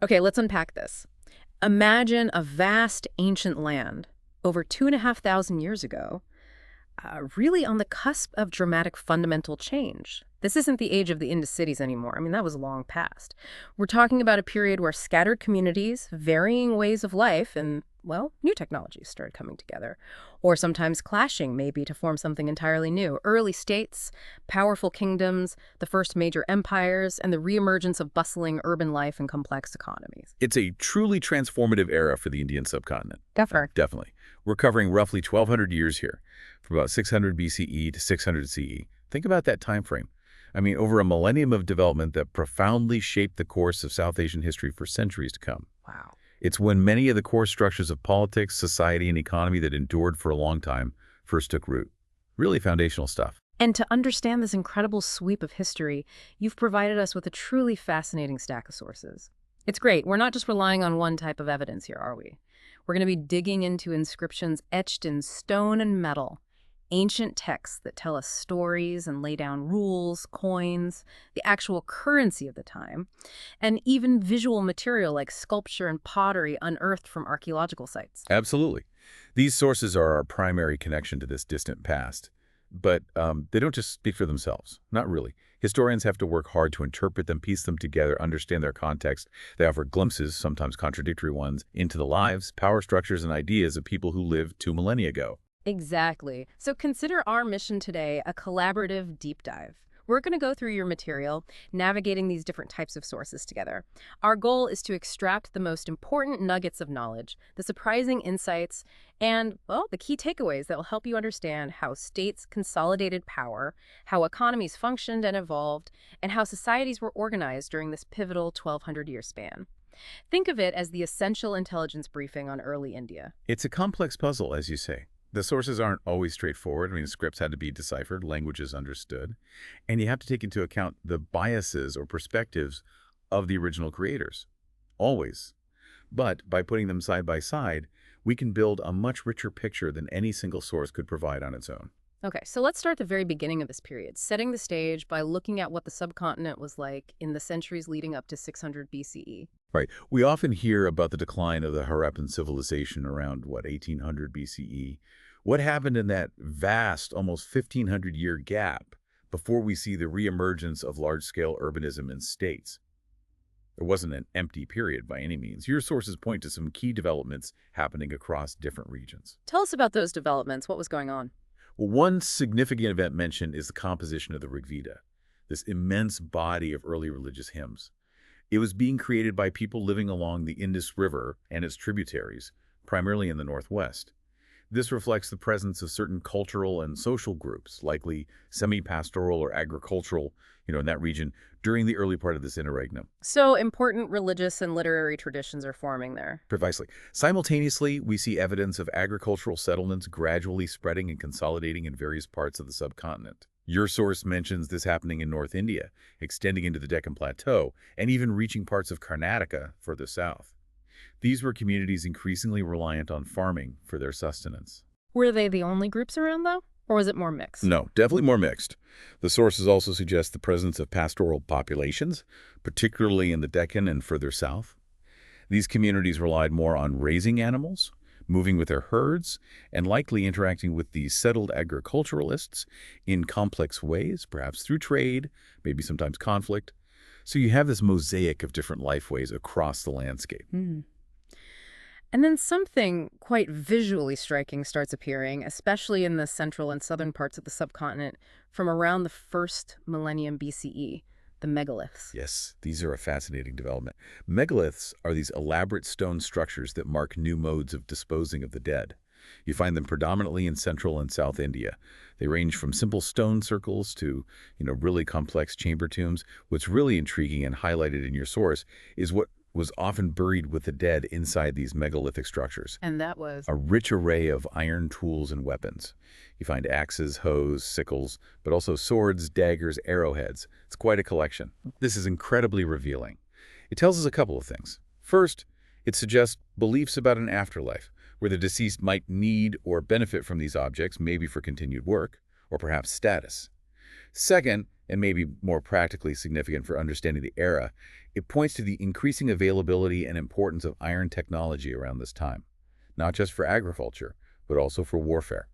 Okay, let's unpack this. Imagine a vast ancient land over 2,500 years ago, really on the cusp of dramatic fundamental change. This isn't the age of the Indus cities anymore. I mean, that was long past. We're talking about a period where scattered communities, varying ways of life, and, well, new technologies started coming together, or sometimes clashing, maybe, to form something entirely new. Early states, powerful kingdoms, the first major empires, and the reemergence of bustling urban life and complex economies. It's a truly transformative era for the Indian subcontinent. Definitely. Definitely. We're covering roughly 1,200 years here, from about 600 BCE to 600 CE. Think about that time frame. I mean, over a millennium of development that profoundly shaped the course of South Asian history for centuries to come. Wow. It's when many of the core structures of politics, society, and economy that endured for a long time first took root. Really foundational stuff. And to understand this incredible sweep of history, you've provided us with a truly fascinating stack of sources. It's great. We're not just relying on one type of evidence here, are we? We're going to be digging into inscriptions etched in stone and metal, ancient texts that tell us stories and lay down rules, coins, the actual currency of the time, and even visual material like sculpture and pottery unearthed from archaeological sites. Absolutely. These sources are our primary connection to this distant past. But they don't just speak for themselves. Not really. Historians have to work hard to interpret them, piece them together, understand their context. They offer glimpses, sometimes contradictory ones, into the lives, power structures, and ideas of people who lived 2 millennia ago. Exactly. So consider our mission today a collaborative deep dive. We're going to go through your material, navigating these different types of sources together. Our goal is to extract the most important nuggets of knowledge, the surprising insights, and, well, the key takeaways that will help you understand how states consolidated power, how economies functioned and evolved, and how societies were organized during this pivotal 1,200-year span. Think of it as the essential intelligence briefing on early India. It's a complex puzzle, as you say. The sources aren't always straightforward. I mean, scripts had to be deciphered, languages understood, and you have to take into account the biases or perspectives of the original creators. Always. But by putting them side by side, we can build a much richer picture than any single source could provide on its own. Okay, so let's start at the very beginning of this period, setting the stage by looking at what the subcontinent was like in the centuries leading up to 600 BCE. Right. We often hear about the decline of the Harappan civilization around, 1800 BCE. What happened in that vast, almost 1,500-year gap before we see the reemergence of large-scale urbanism in states? There wasn't an empty period by any means. Your sources point to some key developments happening across different regions. Tell us about those developments. What was going on? Well, one significant event mentioned is the composition of the Rig Veda, this immense body of early religious hymns. It was being created by people living along the Indus River and its tributaries, primarily in the Northwest. This reflects the presence of certain cultural and social groups, likely semi-pastoral or agricultural, in that region, during the early part of this interregnum. So important religious and literary traditions are forming there. Precisely. Simultaneously, we see evidence of agricultural settlements gradually spreading and consolidating in various parts of the subcontinent. Your source mentions this happening in North India, extending into the Deccan Plateau, and even reaching parts of Karnataka further south. These were communities increasingly reliant on farming for their sustenance. Were they the only groups around, though? Or was it more mixed? No, definitely more mixed. The sources also suggest the presence of pastoral populations, particularly in the Deccan and further south. These communities relied more on raising animals, moving with their herds, and likely interacting with the settled agriculturalists in complex ways, perhaps through trade, maybe sometimes conflict. So you have this mosaic of different lifeways across the landscape. And then something quite visually striking starts appearing, especially in the central and southern parts of the subcontinent, from around the first millennium BCE, the megaliths. Yes, these are a fascinating development. Megaliths are these elaborate stone structures that mark new modes of disposing of the dead. You find them predominantly in central and south India. They range from simple stone circles to, really complex chamber tombs. What's really intriguing and highlighted in your source is what was often buried with the dead inside these megalithic structures. And that was? A rich array of iron tools and weapons. You find axes, hoes, sickles, but also swords, daggers, arrowheads. It's quite a collection. This is incredibly revealing. It tells us a couple of things. First, it suggests beliefs about an afterlife, where the deceased might need or benefit from these objects, maybe for continued work, or perhaps status. Second, and maybe more practically significant for understanding the era, It points to the increasing availability and importance of iron technology around this time, not just for agriculture, but also for warfare.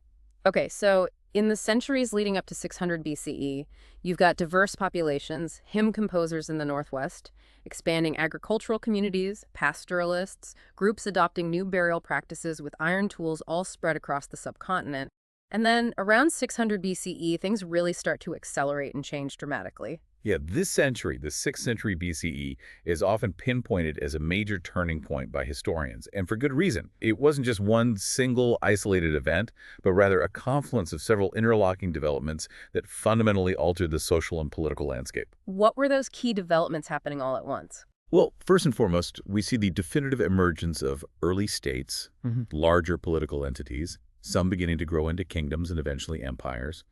Okay, so in the centuries leading up to 600 BCE, you've got diverse populations, hymn composers in the Northwest, expanding agricultural communities, pastoralists, groups adopting new burial practices with iron tools all spread across the subcontinent. And then around 600 BCE, things really start to accelerate and change dramatically. Yeah, this century, the 6th century BCE, is often pinpointed as a major turning point by historians, and for good reason. It wasn't just one single isolated event, but rather a confluence of several interlocking developments that fundamentally altered the social and political landscape. What were those key developments happening all at once? Well, first and foremost, we see the definitive emergence of early states, larger political entities, some beginning to grow into kingdoms and eventually empires.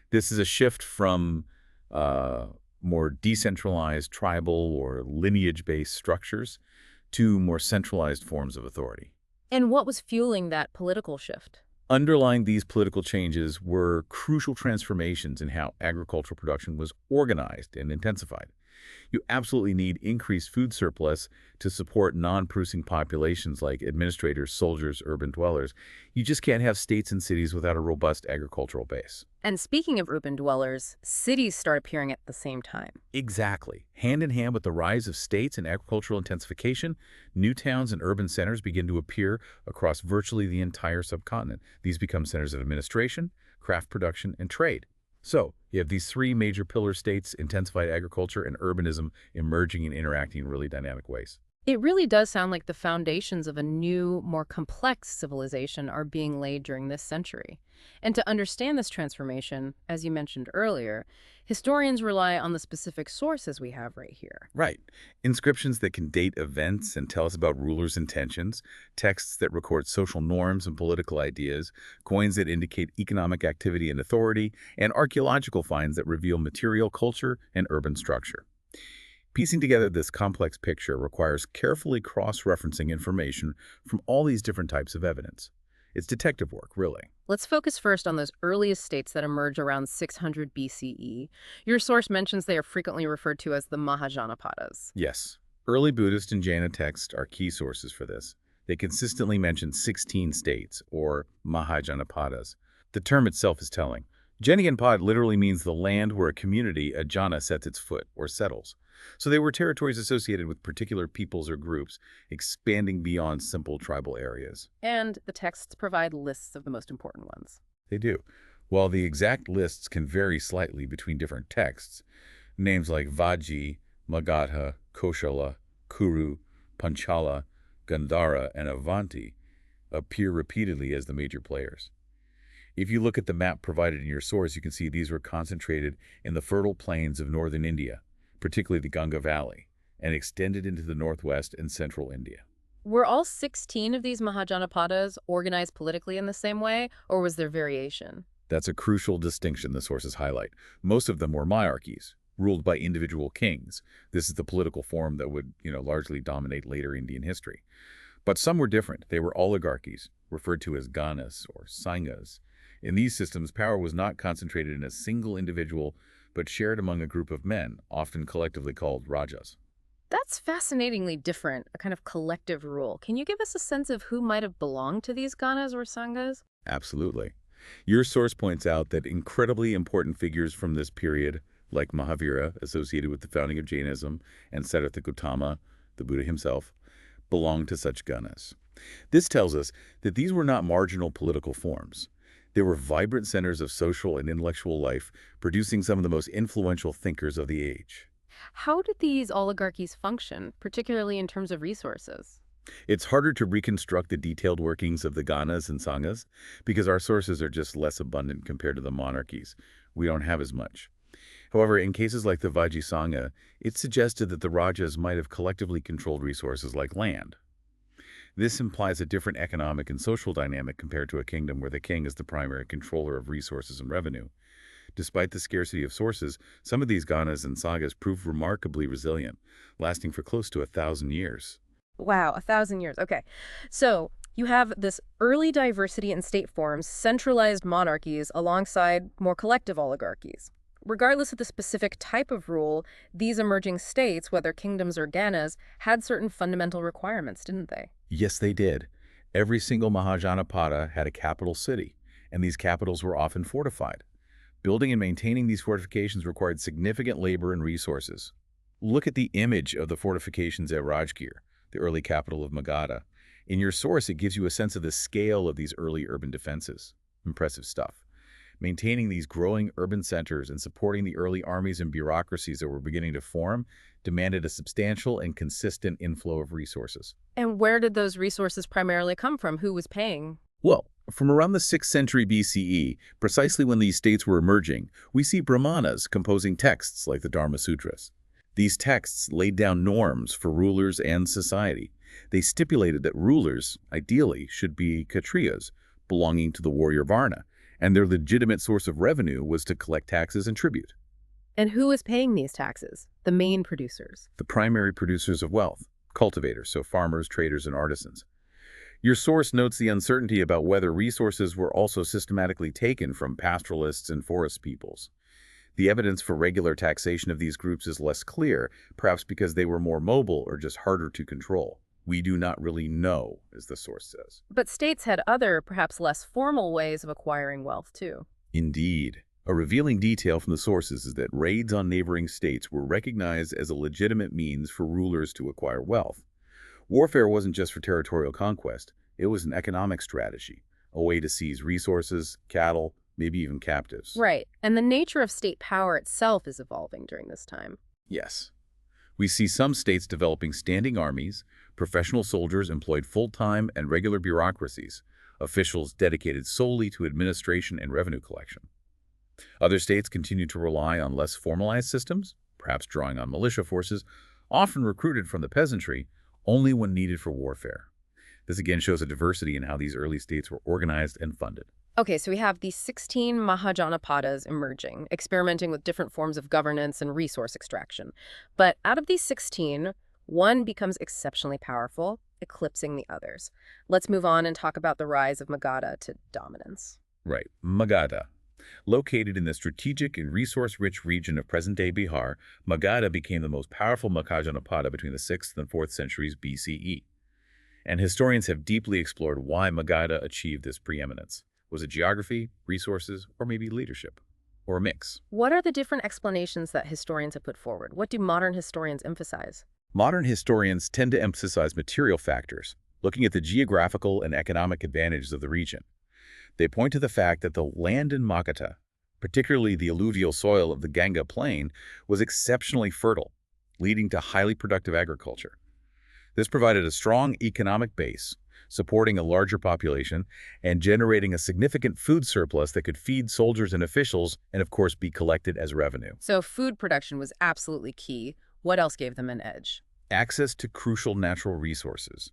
This is a shift from more decentralized tribal or lineage-based structures to more centralized forms of authority. And what was fueling that political shift? Underlying these political changes were crucial transformations in how agricultural production was organized and intensified. You absolutely need increased food surplus to support non-producing populations like administrators, soldiers, urban dwellers. You just can't have states and cities without a robust agricultural base. And speaking of urban dwellers, cities start appearing at the same time. Exactly. Hand in hand with the rise of states and agricultural intensification, new towns and urban centers begin to appear across virtually the entire subcontinent. These become centers of administration, craft production, and trade. So, you have these three major pillar states, intensified agriculture and urbanism, emerging and interacting in really dynamic ways. It really does sound like the foundations of a new, more complex civilization are being laid during this century. And to understand this transformation, as you mentioned earlier, historians rely on the specific sources we have right here. Right. Inscriptions that can date events and tell us about rulers' intentions, texts that record social norms and political ideas, coins that indicate economic activity and authority, and archaeological finds that reveal material culture and urban structure. Piecing together this complex picture requires carefully cross-referencing information from all these different types of evidence. It's detective work, really. Let's focus first on those earliest states that emerge around 600 BCE. Your source mentions they are frequently referred to as the Mahajanapadas. Yes, early Buddhist and Jaina texts are key sources for this. They consistently mention 16 states, or Mahajanapadas. The term itself is telling. Janiganpad literally means the land where a community, a jhana, sets its foot or settles. So they were territories associated with particular peoples or groups, expanding beyond simple tribal areas. And the texts provide lists of the most important ones. They do. While the exact lists can vary slightly between different texts, names like Vaji, Magadha, Koshala, Kuru, Panchala, Gandhara, and Avanti appear repeatedly as the major players. If you look at the map provided in your source, you can see these were concentrated in the fertile plains of northern India, particularly the Ganga Valley, and extended into the northwest and central India. Were all 16 of these Mahajanapadas organized politically in the same way, or was there variation? That's a crucial distinction the sources highlight. Most of them were monarchies, ruled by individual kings. This is the political form that would, largely dominate later Indian history. But some were different. They were oligarchies, referred to as ganas or sanghas. In these systems, power was not concentrated in a single individual, but shared among a group of men, often collectively called rajas. That's fascinatingly different, a kind of collective rule. Can you give us a sense of who might have belonged to these ganas or sanghas? Absolutely. Your source points out that incredibly important figures from this period, like Mahavira, associated with the founding of Jainism, and Siddhartha Gautama, the Buddha himself, belonged to such ganas. This tells us that these were not marginal political forms. They were vibrant centers of social and intellectual life, producing some of the most influential thinkers of the age. How did these oligarchies function, particularly in terms of resources? It's harder to reconstruct the detailed workings of the ganas and sanghas because our sources are just less abundant compared to the monarchies. We don't have as much. However, in cases like the Vaji Sangha, it's suggested that the rajas might have collectively controlled resources like land. This implies a different economic and social dynamic compared to a kingdom where the king is the primary controller of resources and revenue. Despite the scarcity of sources, some of these ganas and sagas proved remarkably resilient, lasting for close to 1,000 years. Wow, 1,000 years. Okay. So you have this early diversity in state forms, centralized monarchies alongside more collective oligarchies. regardless of the specific type of rule, these emerging states, whether kingdoms or ganas, had certain fundamental requirements, didn't they? Yes, they did. Every single Mahajanapada had a capital city, and these capitals were often fortified. Building and maintaining these fortifications required significant labor and resources. Look at the image of the fortifications at Rajgir, the early capital of Magadha. In your source, it gives you a sense of the scale of these early urban defenses. Impressive stuff. Maintaining these growing urban centers and supporting the early armies and bureaucracies that were beginning to form demanded a substantial and consistent inflow of resources. And where did those resources primarily come from? Who was paying? Well, from around the 6th century BCE, precisely when these states were emerging, we see Brahmanas composing texts like the Dharma Sutras. These texts laid down norms for rulers and society. They stipulated that rulers, ideally, should be Kshatriyas, belonging to the warrior Varna, and their legitimate source of revenue was to collect taxes and tribute. And who was paying these taxes? The main producers. The primary producers of wealth, cultivators, so farmers, traders, and artisans. Your source notes the uncertainty about whether resources were also systematically taken from pastoralists and forest peoples. The evidence for regular taxation of these groups is less clear, perhaps because they were more mobile or just harder to control. We do not really know, as the source says. But states had other, perhaps less formal ways of acquiring wealth, too. Indeed. A revealing detail from the sources is that raids on neighboring states were recognized as a legitimate means for rulers to acquire wealth. Warfare wasn't just for territorial conquest, it was an economic strategy, a way to seize resources, cattle, maybe even captives. Right. And the nature of state power itself is evolving during this time. Yes. We see some states developing standing armies, professional soldiers employed full-time, and regular bureaucracies, officials dedicated solely to administration and revenue collection. Other states continue to rely on less formalized systems, perhaps drawing on militia forces, often recruited from the peasantry, only when needed for warfare. This again shows a diversity in how these early states were organized and funded. Okay, so we have these 16 Mahajanapadas emerging, experimenting with different forms of governance and resource extraction. But out of these 16, one becomes exceptionally powerful, eclipsing the others. Let's move on and talk about the rise of Magadha to dominance. Right, Magadha. Located in the strategic and resource-rich region of present-day Bihar, Magadha became the most powerful Mahajanapada between the 6th and 4th centuries BCE. And historians have deeply explored why Magadha achieved this preeminence. Was it geography, resources, or maybe leadership? Or a mix? What are the different explanations that historians have put forward? What do modern historians emphasize? Modern historians tend to emphasize material factors, looking at the geographical and economic advantages of the region. They point to the fact that the land in Magadha, particularly the alluvial soil of the Ganga plain, was exceptionally fertile, leading to highly productive agriculture. This provided a strong economic base, supporting a larger population and generating a significant food surplus that could feed soldiers and officials and, of course, be collected as revenue. So food production was absolutely key. What else gave them an edge? Access to crucial natural resources.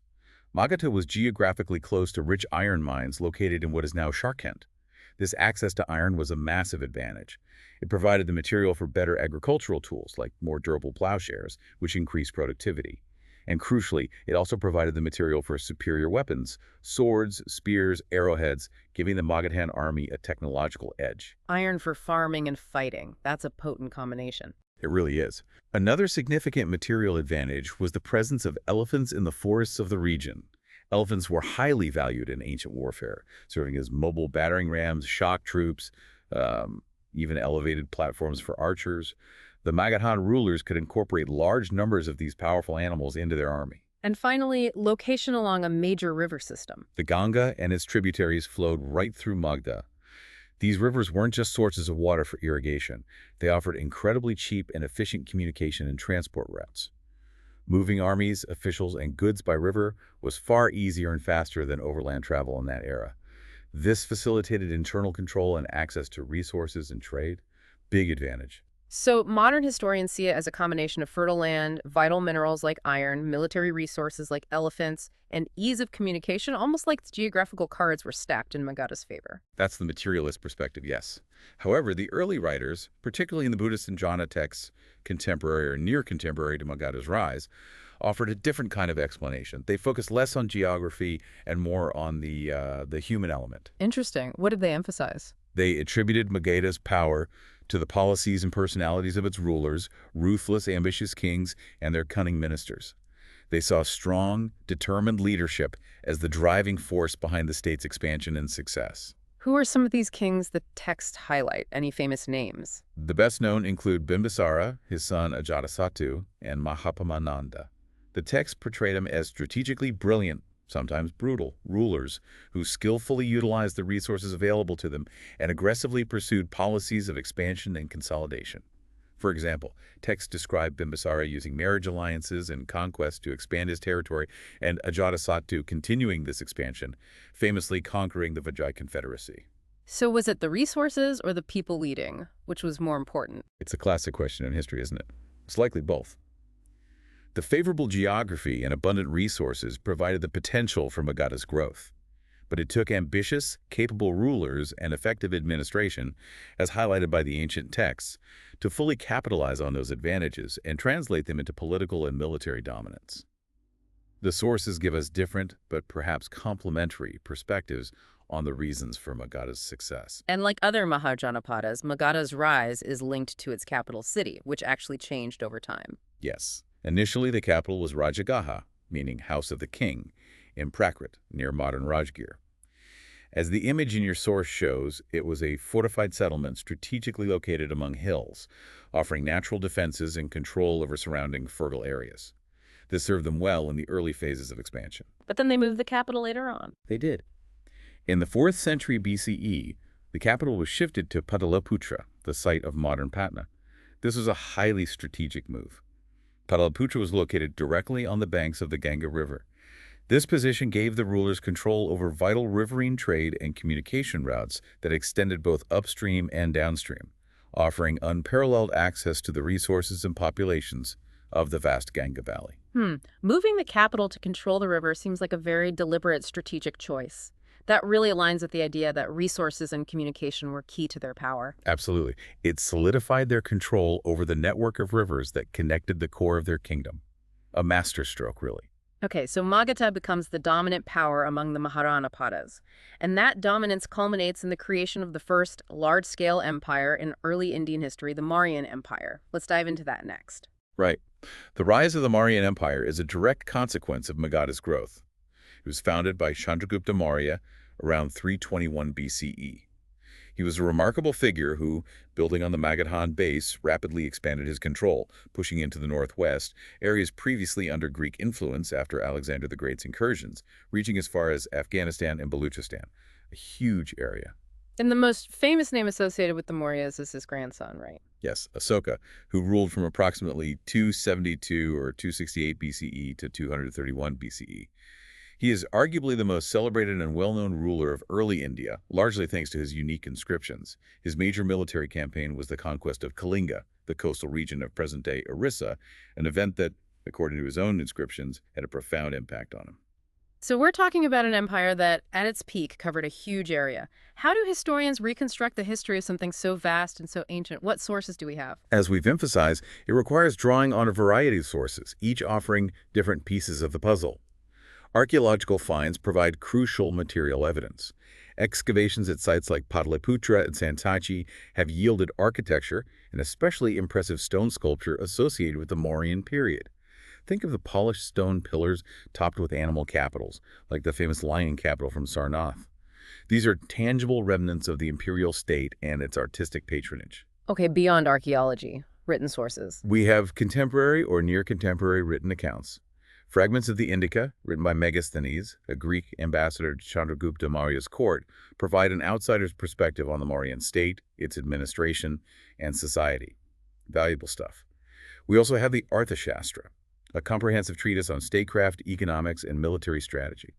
Magadha was geographically close to rich iron mines located in what is now Sharkent. This access to iron was a massive advantage. It provided the material for better agricultural tools, like more durable plowshares, which increased productivity. And crucially, it also provided the material for superior weapons, swords, spears, arrowheads, giving the Magadhan army a technological edge. Iron for farming and fighting. That's a potent combination. It really is. Another significant material advantage was the presence of elephants in the forests of the region. Elephants were highly valued in ancient warfare, serving as mobile battering rams, shock troops, even elevated platforms for archers. The Magadhan rulers could incorporate large numbers of these powerful animals into their army. And finally, location along a major river system. The Ganga and its tributaries flowed right through Magadha. These rivers weren't just sources of water for irrigation. They offered incredibly cheap and efficient communication and transport routes. Moving armies, officials, and goods by river was far easier and faster than overland travel in that era. This facilitated internal control and access to resources and trade. Big advantage. So modern historians see it as a combination of fertile land, vital minerals like iron, military resources like elephants, and ease of communication, almost like the geographical cards were stacked in Magadha's favor. That's the materialist perspective, yes. However, the early writers, particularly in the Buddhist and Jaina texts, contemporary or near contemporary to Magadha's rise, offered a different kind of explanation. They focused less on geography and more on the human element. Interesting. What did they emphasize? They attributed Magadha's power to the policies and personalities of its rulers, ruthless, ambitious kings, and their cunning ministers. They saw strong, determined leadership as the driving force behind the state's expansion and success. Who are some of these kings the texts highlight? Any famous names? The best known include Bimbisara, his son Ajatasattu, and Mahapamananda. The texts portrayed him as strategically brilliant, sometimes brutal, rulers who skillfully utilized the resources available to them and aggressively pursued policies of expansion and consolidation. For example, texts describe Bimbisara using marriage alliances and conquest to expand his territory, and Ajatasattu continuing this expansion, famously conquering the Vijay Confederacy. So was it the resources or the people leading? Which was more important? It's a classic question in history, isn't it? It's likely both. The favorable geography and abundant resources provided the potential for Magadha's growth. But it took ambitious, capable rulers and effective administration, as highlighted by the ancient texts, to fully capitalize on those advantages and translate them into political and military dominance. The sources give us different, but perhaps complementary, perspectives on the reasons for Magadha's success. And like other Mahajanapadas, Magadha's rise is linked to its capital city, which actually changed over time. Yes. Initially, the capital was Rajagaha, meaning House of the King, in Prakrit, near modern Rajgir. As the image in your source shows, it was a fortified settlement strategically located among hills, offering natural defenses and control over surrounding fertile areas. This served them well in the early phases of expansion. But then they moved the capital later on. They did. In the 4th century BCE, the capital was shifted to Pataliputra, the site of modern Patna. This was a highly strategic move. Pataliputra was located directly on the banks of the Ganga River. This position gave the rulers control over vital riverine trade and communication routes that extended both upstream and downstream, offering unparalleled access to the resources and populations of the vast Ganga Valley. Moving the capital to control the river seems like a very deliberate strategic choice. That really aligns with the idea that resources and communication were key to their power. Absolutely. It solidified their control over the network of rivers that connected the core of their kingdom. A masterstroke, really. Okay, so Magadha becomes the dominant power among the Maharanapadas, and that dominance culminates in the creation of the first large-scale empire in early Indian history, the Mauryan Empire. Let's dive into that next. Right. The rise of the Mauryan Empire is a direct consequence of Magadha's growth. It was founded by Chandragupta Maurya around 321 BCE. He was a remarkable figure who, building on the Magadhan base, rapidly expanded his control, pushing into the northwest, areas previously under Greek influence after Alexander the Great's incursions, reaching as far as Afghanistan and Baluchistan, a huge area. And the most famous name associated with the Mauryas is his grandson, right? Yes, Asoka, who ruled from approximately 272 or 268 BCE to 231 BCE. He is arguably the most celebrated and well-known ruler of early India, largely thanks to his unique inscriptions. His major military campaign was the conquest of Kalinga, the coastal region of present-day Orissa, an event that, according to his own inscriptions, had a profound impact on him. So we're talking about an empire that, at its peak, covered a huge area. How do historians reconstruct the history of something so vast and so ancient? What sources do we have? As we've emphasized, it requires drawing on a variety of sources, each offering different pieces of the puzzle. Archaeological finds provide crucial material evidence. Excavations at sites like Pataliputra and Sanchi have yielded architecture and especially impressive stone sculpture associated with the Mauryan period. Think of the polished stone pillars topped with animal capitals, like the famous lion capital from Sarnath. These are tangible remnants of the imperial state and its artistic patronage. Okay, beyond archaeology, written sources. We have contemporary or near-contemporary written accounts. Fragments of the Indica, written by Megasthenes, a Greek ambassador to Chandragupta Maurya's court, provide an outsider's perspective on the Mauryan state, its administration, and society. Valuable stuff. We also have the Arthashastra, a comprehensive treatise on statecraft, economics, and military strategy.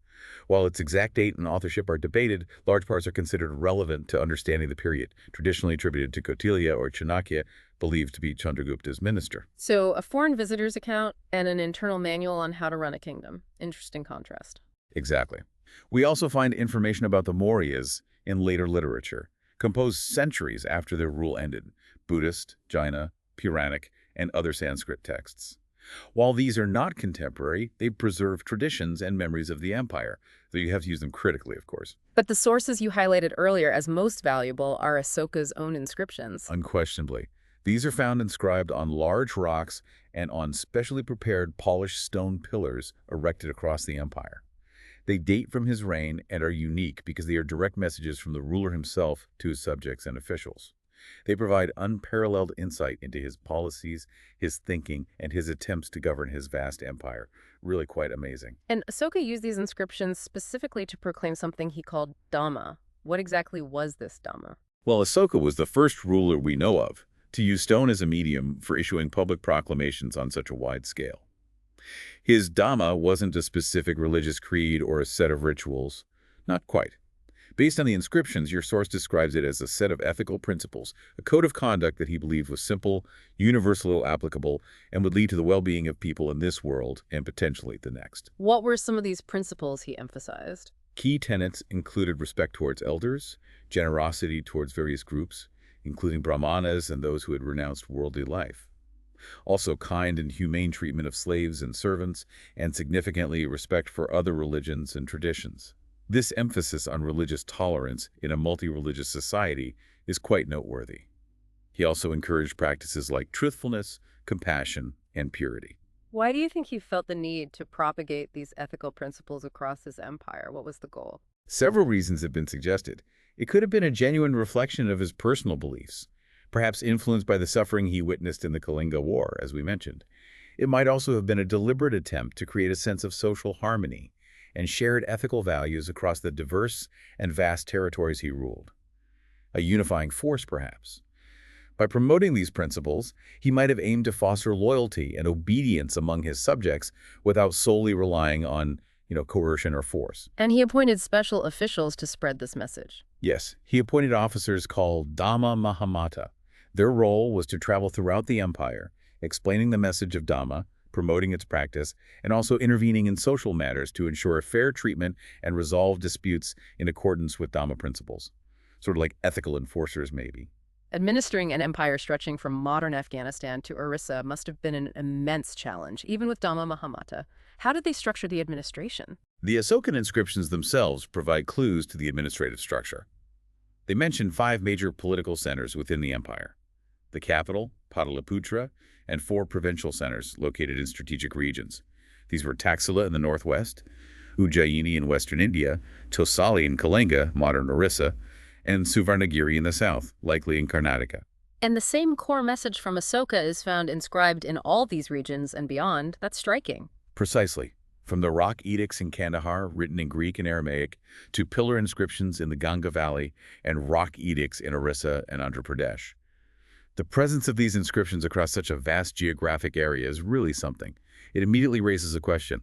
While its exact date and authorship are debated, large parts are considered relevant to understanding the period, traditionally attributed to Kautilya or Chanakya, believed to be Chandragupta's minister. So a foreign visitor's account and an internal manual on how to run a kingdom. Interesting contrast. Exactly. We also find information about the Mauryas in later literature, composed centuries after their rule ended, Buddhist, Jaina, Puranic, and other Sanskrit texts. While these are not contemporary, they preserve traditions and memories of the empire, though you have to use them critically, of course. But the sources you highlighted earlier as most valuable are Asoka's own inscriptions. Unquestionably. These are found inscribed on large rocks and on specially prepared polished stone pillars erected across the empire. They date from his reign and are unique because they are direct messages from the ruler himself to his subjects and officials. They provide unparalleled insight into his policies, his thinking, and his attempts to govern his vast empire. Really quite amazing. And Asoka used these inscriptions specifically to proclaim something he called Dhamma. What exactly was this Dhamma? Well, Asoka was the first ruler we know of to use stone as a medium for issuing public proclamations on such a wide scale. His Dhamma wasn't a specific religious creed or a set of rituals. Not quite. Based on the inscriptions, your source describes it as a set of ethical principles, a code of conduct that he believed was simple, universally applicable, and would lead to the well-being of people in this world and potentially the next. What were some of these principles he emphasized? Key tenets included respect towards elders, generosity towards various groups, including Brahmanas and those who had renounced worldly life. Also, kind and humane treatment of slaves and servants, and significantly, respect for other religions and traditions. This emphasis on religious tolerance in a multi-religious society is quite noteworthy. He also encouraged practices like truthfulness, compassion, and purity. Why do you think he felt the need to propagate these ethical principles across his empire? What was the goal? Several reasons have been suggested. It could have been a genuine reflection of his personal beliefs, perhaps influenced by the suffering he witnessed in the Kalinga War, as we mentioned. It might also have been a deliberate attempt to create a sense of social harmony and shared ethical values across the diverse and vast territories he ruled. A unifying force, perhaps. By promoting these principles, he might have aimed to foster loyalty and obedience among his subjects without solely relying on, coercion or force. And he appointed special officials to spread this message. Yes, he appointed officers called Dhamma Mahamata. Their role was to travel throughout the empire, explaining the message of Dhamma, promoting its practice, and also intervening in social matters to ensure fair treatment and resolve disputes in accordance with Dhamma principles. Sort of like ethical enforcers, maybe. Administering an empire stretching from modern Afghanistan to Orissa must have been an immense challenge, even with Dhamma Mahamata. How did they structure the administration? The Asokan inscriptions themselves provide clues to the administrative structure. They mention 5 major political centers within the empire: the capital, Pataliputra, and 4 provincial centers located in strategic regions. These were Taxila in the northwest, Ujjayini in western India, Tosali in Kalinga, modern Orissa, and Suvarnagiri in the south, likely in Karnataka. And the same core message from Asoka is found inscribed in all these regions and beyond. That's striking. Precisely. From the rock edicts in Kandahar, written in Greek and Aramaic, to pillar inscriptions in the Ganga Valley and rock edicts in Orissa and Andhra Pradesh. The presence of these inscriptions across such a vast geographic area is really something. It immediately raises a question.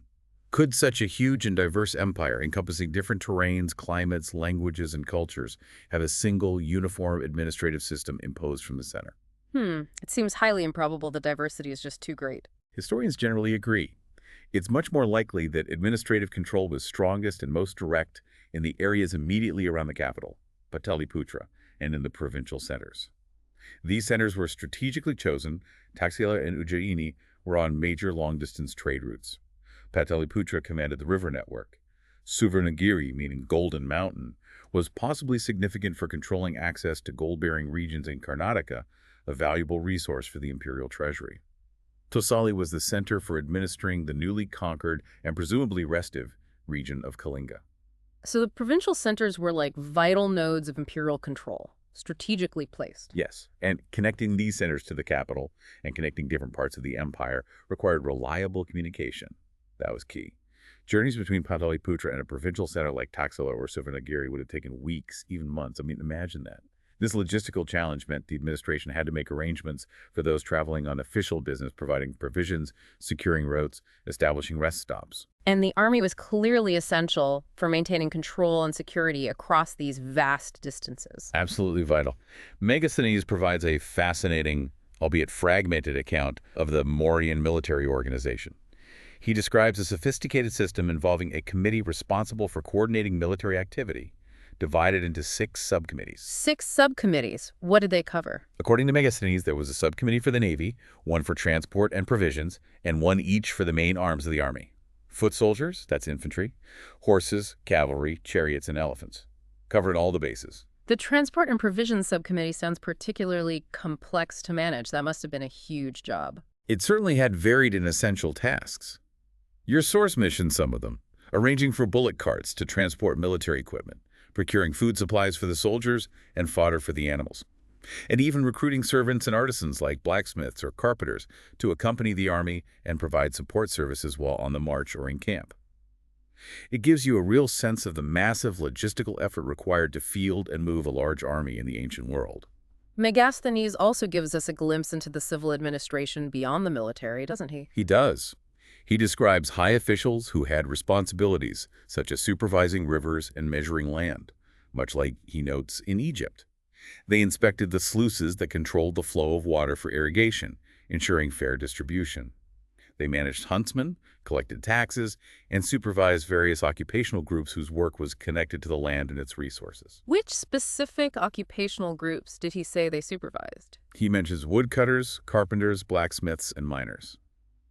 Could such a huge and diverse empire, encompassing different terrains, climates, languages, and cultures, have a single, uniform administrative system imposed from the center? It seems highly improbable the diversity is just too great. Historians generally agree. It's much more likely that administrative control was strongest and most direct in the areas immediately around the capital, Pataliputra, and in the provincial centers. These centers were strategically chosen. Taxila and Ujjayini were on major long-distance trade routes. Pataliputra commanded the river network. Suvarnagiri, meaning Golden Mountain, was possibly significant for controlling access to gold-bearing regions in Karnataka, a valuable resource for the imperial treasury. Tosali was the center for administering the newly conquered and presumably restive region of Kalinga. So the provincial centers were like vital nodes of imperial control, strategically placed. Yes, and connecting these centers to the capital and connecting different parts of the empire required reliable communication. That was key. Journeys between Pataliputra and a provincial center like Taxila or Suvarnagiri would have taken weeks, even months. I mean, imagine that. This logistical challenge meant the administration had to make arrangements for those traveling on official business, providing provisions, securing routes, establishing rest stops. And the army was clearly essential for maintaining control and security across these vast distances. Absolutely vital. Megasthenes provides a fascinating, albeit fragmented, account of the Mauryan military organization. He describes a sophisticated system involving a committee responsible for coordinating military activity, divided into 6 subcommittees. 6 subcommittees. What did they cover? According to Megasthenes, there was a subcommittee for the Navy, one for transport and provisions, and one each for the main arms of the army. Foot soldiers, that's infantry, horses, cavalry, chariots, and elephants. Covered all the bases. The Transport and Provisions Subcommittee sounds particularly complex to manage. That must have been a huge job. It certainly had varied and essential tasks. Your source mentioned some of them, arranging for bullock carts to transport military equipment, procuring food supplies for the soldiers and fodder for the animals, and even recruiting servants and artisans like blacksmiths or carpenters to accompany the army and provide support services while on the march or in camp. It gives you a real sense of the massive logistical effort required to field and move a large army in the ancient world. Megasthenes also gives us a glimpse into the civil administration beyond the military, doesn't he? He does. He describes high officials who had responsibilities such as supervising rivers and measuring land, much like he notes in Egypt. They inspected the sluices that controlled the flow of water for irrigation, ensuring fair distribution. They managed huntsmen, collected taxes, and supervised various occupational groups whose work was connected to the land and its resources. Which specific occupational groups did he say they supervised? He mentions woodcutters, carpenters, blacksmiths, and miners.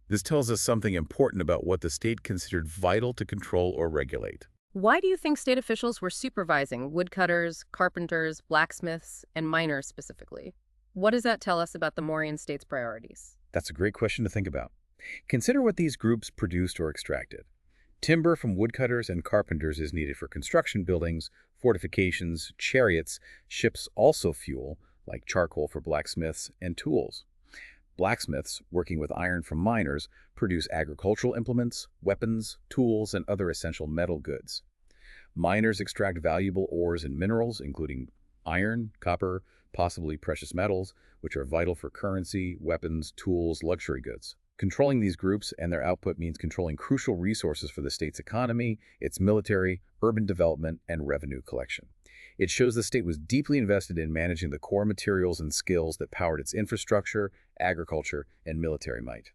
This tells us something important about what the state considered vital to control or regulate. Why do you think state officials were supervising woodcutters, carpenters, blacksmiths, and miners specifically? What does that tell us about the Mauryan state's priorities? That's a great question to think about. Consider what these groups produced or extracted. Timber from woodcutters and carpenters is needed for construction buildings, fortifications, chariots. Ships also fuel, like charcoal for blacksmiths, and tools. Blacksmiths, working with iron from miners, produce agricultural implements, weapons, tools, and other essential metal goods. Miners extract valuable ores and minerals, including iron, copper, possibly precious metals, which are vital for currency, weapons, tools, luxury goods. Controlling these groups and their output means controlling crucial resources for the state's economy, its military, urban development, and revenue collection. It shows the state was deeply invested in managing the core materials and skills that powered its infrastructure, agriculture, and military might.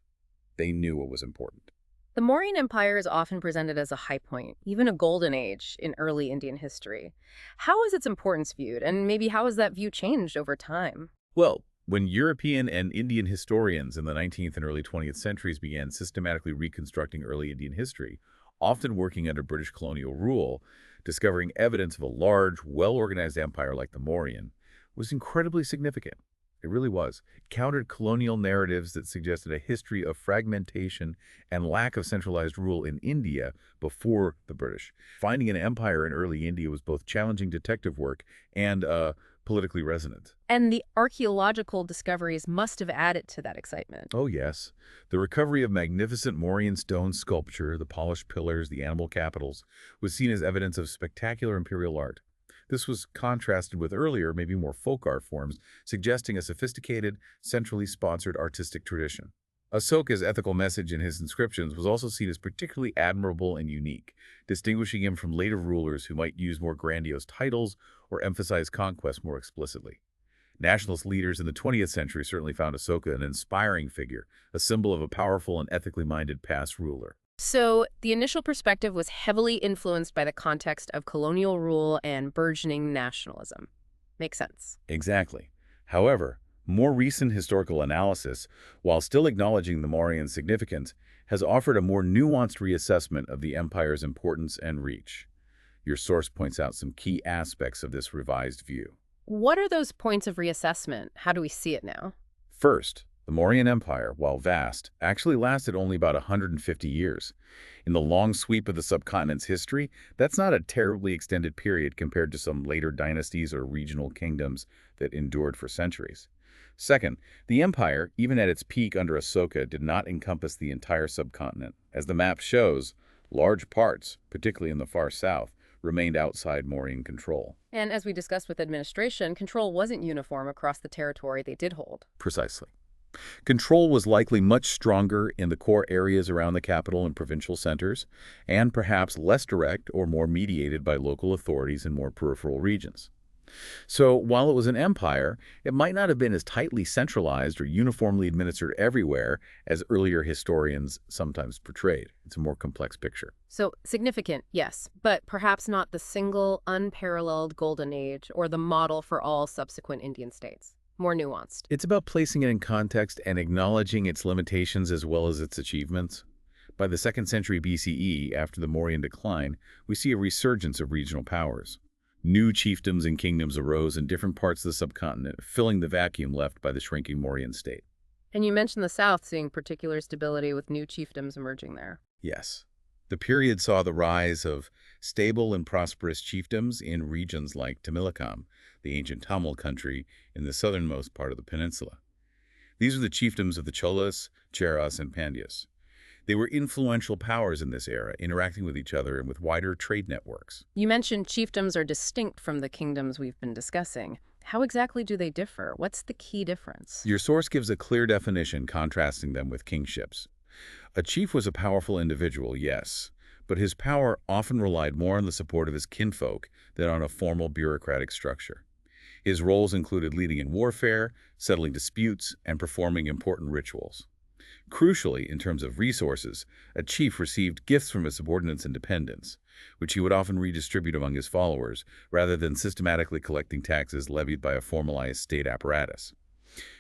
They knew what was important. The Mauryan Empire is often presented as a high point, even a golden age, in early Indian history. How is its importance viewed, and maybe how has that view changed over time? Well, when European and Indian historians in the 19th and early 20th centuries began systematically reconstructing early Indian history, often working under British colonial rule, discovering evidence of a large, well-organized empire like the Mauryan was incredibly significant. It really was. It countered colonial narratives that suggested a history of fragmentation and lack of centralized rule in India before the British. Finding an empire in early India was both challenging detective work and politically resonant. And the archaeological discoveries must have added to that excitement. Oh, yes. The recovery of magnificent Mauryan stone sculpture, the polished pillars, the animal capitals, was seen as evidence of spectacular imperial art. This was contrasted with earlier, maybe more folk art forms, suggesting a sophisticated, centrally sponsored artistic tradition. Asoka's ethical message in his inscriptions was also seen as particularly admirable and unique, distinguishing him from later rulers who might use more grandiose titles or emphasize conquest more explicitly. Nationalist leaders in the 20th century certainly found Asoka an inspiring figure, a symbol of a powerful and ethically minded past ruler. So, the initial perspective was heavily influenced by the context of colonial rule and burgeoning nationalism. Makes sense. Exactly. However, more recent historical analysis, while still acknowledging the Mauryan significance, has offered a more nuanced reassessment of the empire's importance and reach. Your source points out some key aspects of this revised view. What are those points of reassessment? How do we see it now? First, the Mauryan Empire, while vast, actually lasted only about 150 years. In the long sweep of the subcontinent's history, that's not a terribly extended period compared to some later dynasties or regional kingdoms that endured for centuries. Second, the empire, even at its peak under Asoka, did not encompass the entire subcontinent. As the map shows, large parts, particularly in the far south, remained outside Mauryan control. And as we discussed with administration, control wasn't uniform across the territory they did hold. Precisely. Control was likely much stronger in the core areas around the capital and provincial centers, and perhaps less direct or more mediated by local authorities in more peripheral regions. So while it was an empire, it might not have been as tightly centralized or uniformly administered everywhere as earlier historians sometimes portrayed. It's a more complex picture. So significant, yes, but perhaps not the single, unparalleled golden age or the model for all subsequent Indian states. More nuanced. It's about placing it in context and acknowledging its limitations as well as its achievements. By the 2nd century BCE, after the Mauryan decline, we see a resurgence of regional powers. New chiefdoms and kingdoms arose in different parts of the subcontinent, filling the vacuum left by the shrinking Mauryan state. And you mentioned the South seeing particular stability with new chiefdoms emerging there. Yes. The period saw the rise of stable and prosperous chiefdoms in regions like Tamilakam, the ancient Tamil country in the southernmost part of the peninsula. These were the chiefdoms of the Cholas, Cheras, and Pandyas. They were influential powers in this era, interacting with each other and with wider trade networks. You mentioned chiefdoms are distinct from the kingdoms we've been discussing. How exactly do they differ? What's the key difference? Your source gives a clear definition contrasting them with kingships. A chief was a powerful individual, yes, but his power often relied more on the support of his kinfolk than on a formal bureaucratic structure. His roles included leading in warfare, settling disputes, and performing important rituals. Crucially, in terms of resources, a chief received gifts from his subordinates and dependents, which he would often redistribute among his followers, rather than systematically collecting taxes levied by a formalized state apparatus.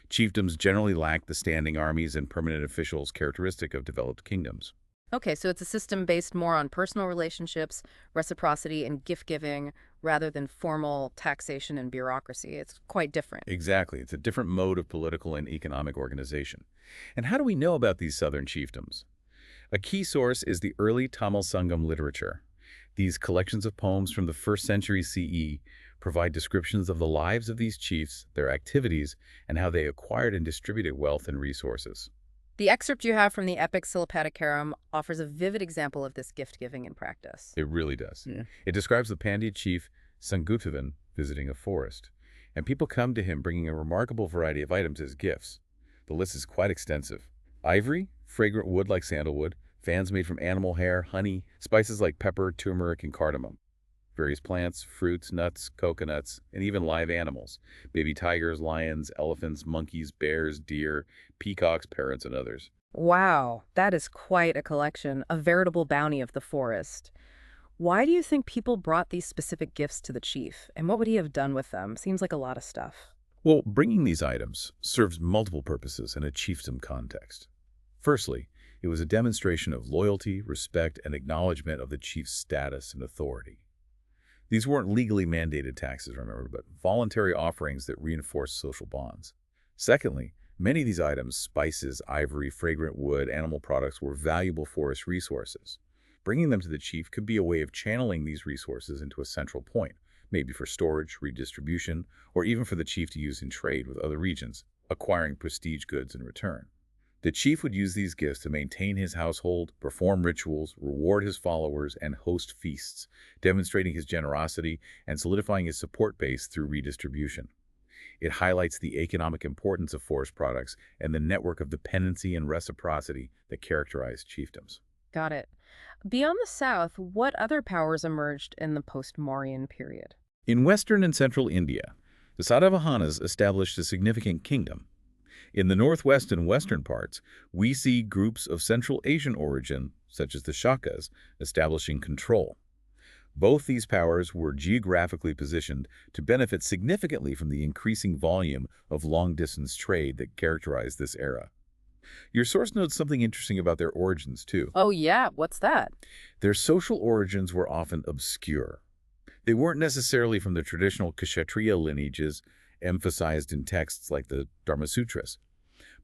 Chiefdoms generally lacked the standing armies and permanent officials characteristic of developed kingdoms. Okay, so it's a system based more on personal relationships, reciprocity, and gift-giving, rather than formal taxation and bureaucracy. It's quite different. Exactly. It's a different mode of political and economic organization. And how do we know about these southern chiefdoms? A key source is the early Tamil Sangam literature. These collections of poems from the 1st century CE provide descriptions of the lives of these chiefs, their activities, and how they acquired and distributed wealth and resources. The excerpt you have from the epic Silapadikaram offers a vivid example of this gift-giving in practice. It really does. Yeah. It describes the Pandya chief Sangutavan visiting a forest, and people come to him bringing a remarkable variety of items as gifts. The list is quite extensive. Ivory, fragrant wood like sandalwood, fans made from animal hair, honey, spices like pepper, turmeric, and cardamom. Various plants, fruits, nuts, coconuts, and even live animals. Baby tigers, lions, elephants, monkeys, bears, deer, peacocks, parrots, and others. Wow, that is quite a collection, a veritable bounty of the forest. Why do you think people brought these specific gifts to the chief, and what would he have done with them? Seems like a lot of stuff. Well, bringing these items serves multiple purposes in a chiefdom context. Firstly, it was a demonstration of loyalty, respect, and acknowledgement of the chief's status and authority. These weren't legally mandated taxes, remember, but voluntary offerings that reinforced social bonds. Secondly, many of these items, spices, ivory, fragrant wood, animal products, were valuable forest resources. Bringing them to the chief could be a way of channeling these resources into a central point, maybe for storage, redistribution, or even for the chief to use in trade with other regions, acquiring prestige goods in return. The chief would use these gifts to maintain his household, perform rituals, reward his followers, and host feasts, demonstrating his generosity and solidifying his support base through redistribution. It highlights the economic importance of forest products and the network of dependency and reciprocity that characterized chiefdoms. Got it. Beyond the South, what other powers emerged in the post-Mauryan period? In western and central India, the Satavahanas established a significant kingdom. In the northwest and western parts, we see groups of Central Asian origin, such as the Shakas, establishing control. Both these powers were geographically positioned to benefit significantly from the increasing volume of long-distance trade that characterized this era. Your source notes something interesting about their origins, too. Oh yeah, what's that? Their social origins were often obscure. They weren't necessarily from the traditional Kshatriya lineages emphasized in texts like the Dharmasutras.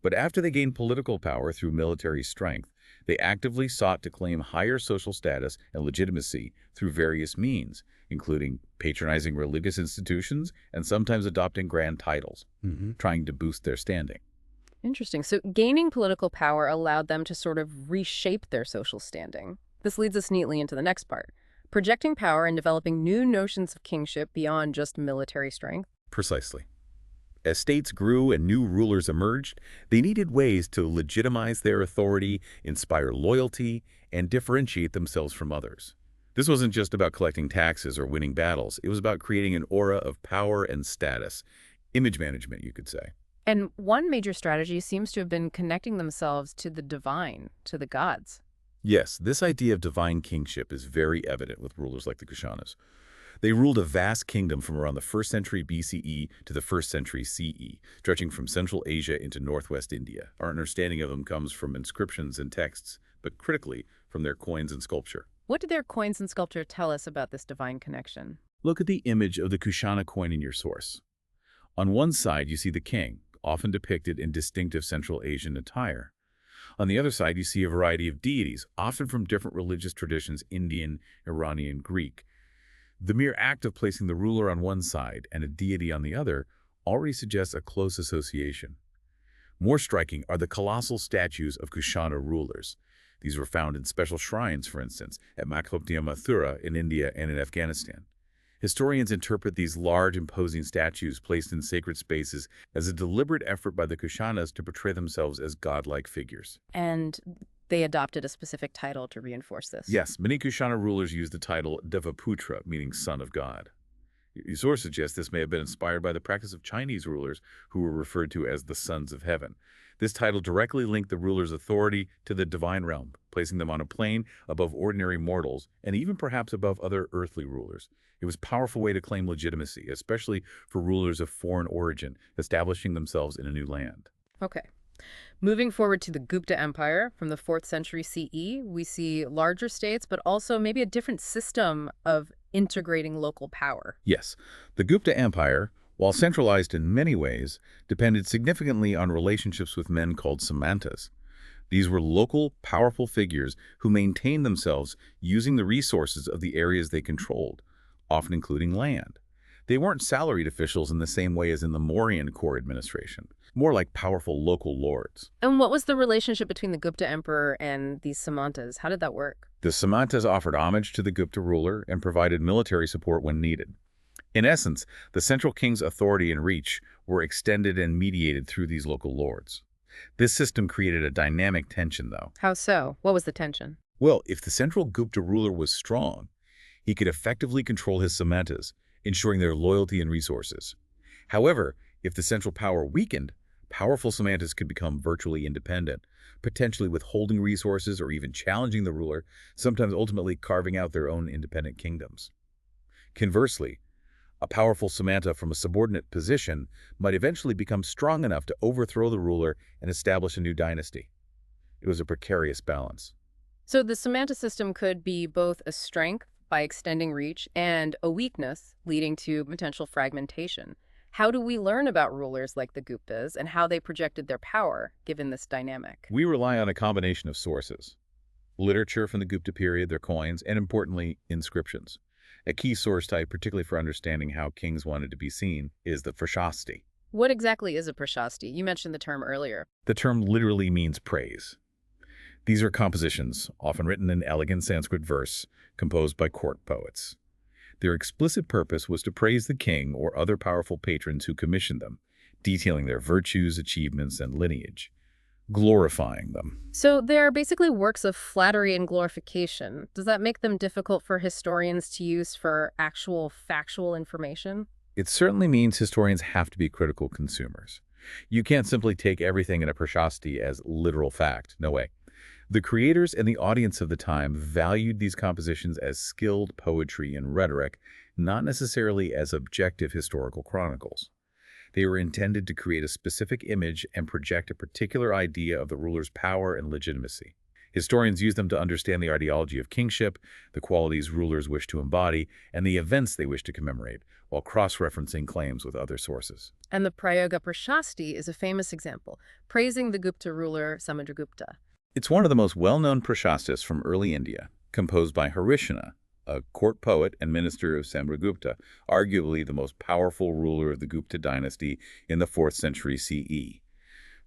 But after they gained political power through military strength, they actively sought to claim higher social status and legitimacy through various means, including patronizing religious institutions and sometimes adopting grand titles, trying to boost their standing. Interesting. So gaining political power allowed them to sort of reshape their social standing. This leads us neatly into the next part. Projecting power and developing new notions of kingship beyond just military strength. Precisely. As states grew and new rulers emerged, they needed ways to legitimize their authority, inspire loyalty, and differentiate themselves from others. This wasn't just about collecting taxes or winning battles. It was about creating an aura of power and status. Image management, you could say. And one major strategy seems to have been connecting themselves to the divine, to the gods. Yes, this idea of divine kingship is very evident with rulers like the Kushanas. They ruled a vast kingdom from around the 1st century BCE to the 1st century CE, stretching from Central Asia into northwest India. Our understanding of them comes from inscriptions and texts, but critically from their coins and sculpture. What do their coins and sculpture tell us about this divine connection? Look at the image of the Kushana coin in your source. On one side, you see the king, often depicted in distinctive Central Asian attire. On the other side, you see a variety of deities, often from different religious traditions, Indian, Iranian, Greek. The mere act of placing the ruler on one side and a deity on the other already suggests a close association. More striking are the colossal statues of Kushana rulers. These were found in special shrines, for instance, at Mathura, Mathura in India and in Afghanistan. Historians interpret these large, imposing statues placed in sacred spaces as a deliberate effort by the Kushanas to portray themselves as godlike figures. And they adopted a specific title to reinforce this. Yes, many Kushana rulers used the title Devaputra, meaning son of God. Your source suggests this may have been inspired by the practice of Chinese rulers who were referred to as the sons of heaven. This title directly linked the ruler's authority to the divine realm, placing them on a plane above ordinary mortals and even perhaps above other earthly rulers. It was a powerful way to claim legitimacy, especially for rulers of foreign origin, establishing themselves in a new land. Okay. Moving forward to the Gupta Empire from the 4th century CE, we see larger states, but also maybe a different system of integrating local power. Yes, the Gupta Empire, while centralized in many ways, depended significantly on relationships with men called Samantas. These were local, powerful figures who maintained themselves using the resources of the areas they controlled, often including land. They weren't salaried officials in the same way as in the Mauryan core administration, more like powerful local lords. And what was the relationship between the Gupta emperor and these Samantas? How did that work? The Samantas offered homage to the Gupta ruler and provided military support when needed. In essence, the central king's authority and reach were extended and mediated through these local lords. This system created a dynamic tension, though. How so? What was the tension? Well, if the central Gupta ruler was strong, he could effectively control his Samantas, ensuring their loyalty and resources. However, if the central power weakened, powerful Samantas could become virtually independent, potentially withholding resources or even challenging the ruler, sometimes ultimately carving out their own independent kingdoms. Conversely, a powerful Samanta from a subordinate position might eventually become strong enough to overthrow the ruler and establish a new dynasty. It was a precarious balance. So the Samanta system could be both a strength by extending reach and a weakness leading to potential fragmentation. How do we learn about rulers like the Guptas and how they projected their power given this dynamic? We rely on a combination of sources: literature from the Gupta period, their coins, and importantly, inscriptions. A key source type, particularly for understanding how kings wanted to be seen, is the prashasti. What exactly is a prashasti? You mentioned the term earlier. The term literally means praise. These are compositions, often written in elegant Sanskrit verse, composed by court poets. Their explicit purpose was to praise the king or other powerful patrons who commissioned them, detailing their virtues, achievements, and lineage, glorifying them. So they're basically works of flattery and glorification. Does that make them difficult for historians to use for actual factual information? It certainly means historians have to be critical consumers. You can't simply take everything in a prashasti as literal fact. No way. The creators and the audience of the time valued these compositions as skilled poetry and rhetoric, not necessarily as objective historical chronicles. They were intended to create a specific image and project a particular idea of the ruler's power and legitimacy. Historians use them to understand the ideology of kingship, the qualities rulers wish to embody, and the events they wish to commemorate, while cross-referencing claims with other sources. And the Prayoga Prashasti is a famous example, praising the Gupta ruler Samudragupta. It's one of the most well-known prashastis from early India, composed by Harishana, a court poet and minister of Samudragupta, arguably the most powerful ruler of the Gupta dynasty in the 4th century CE.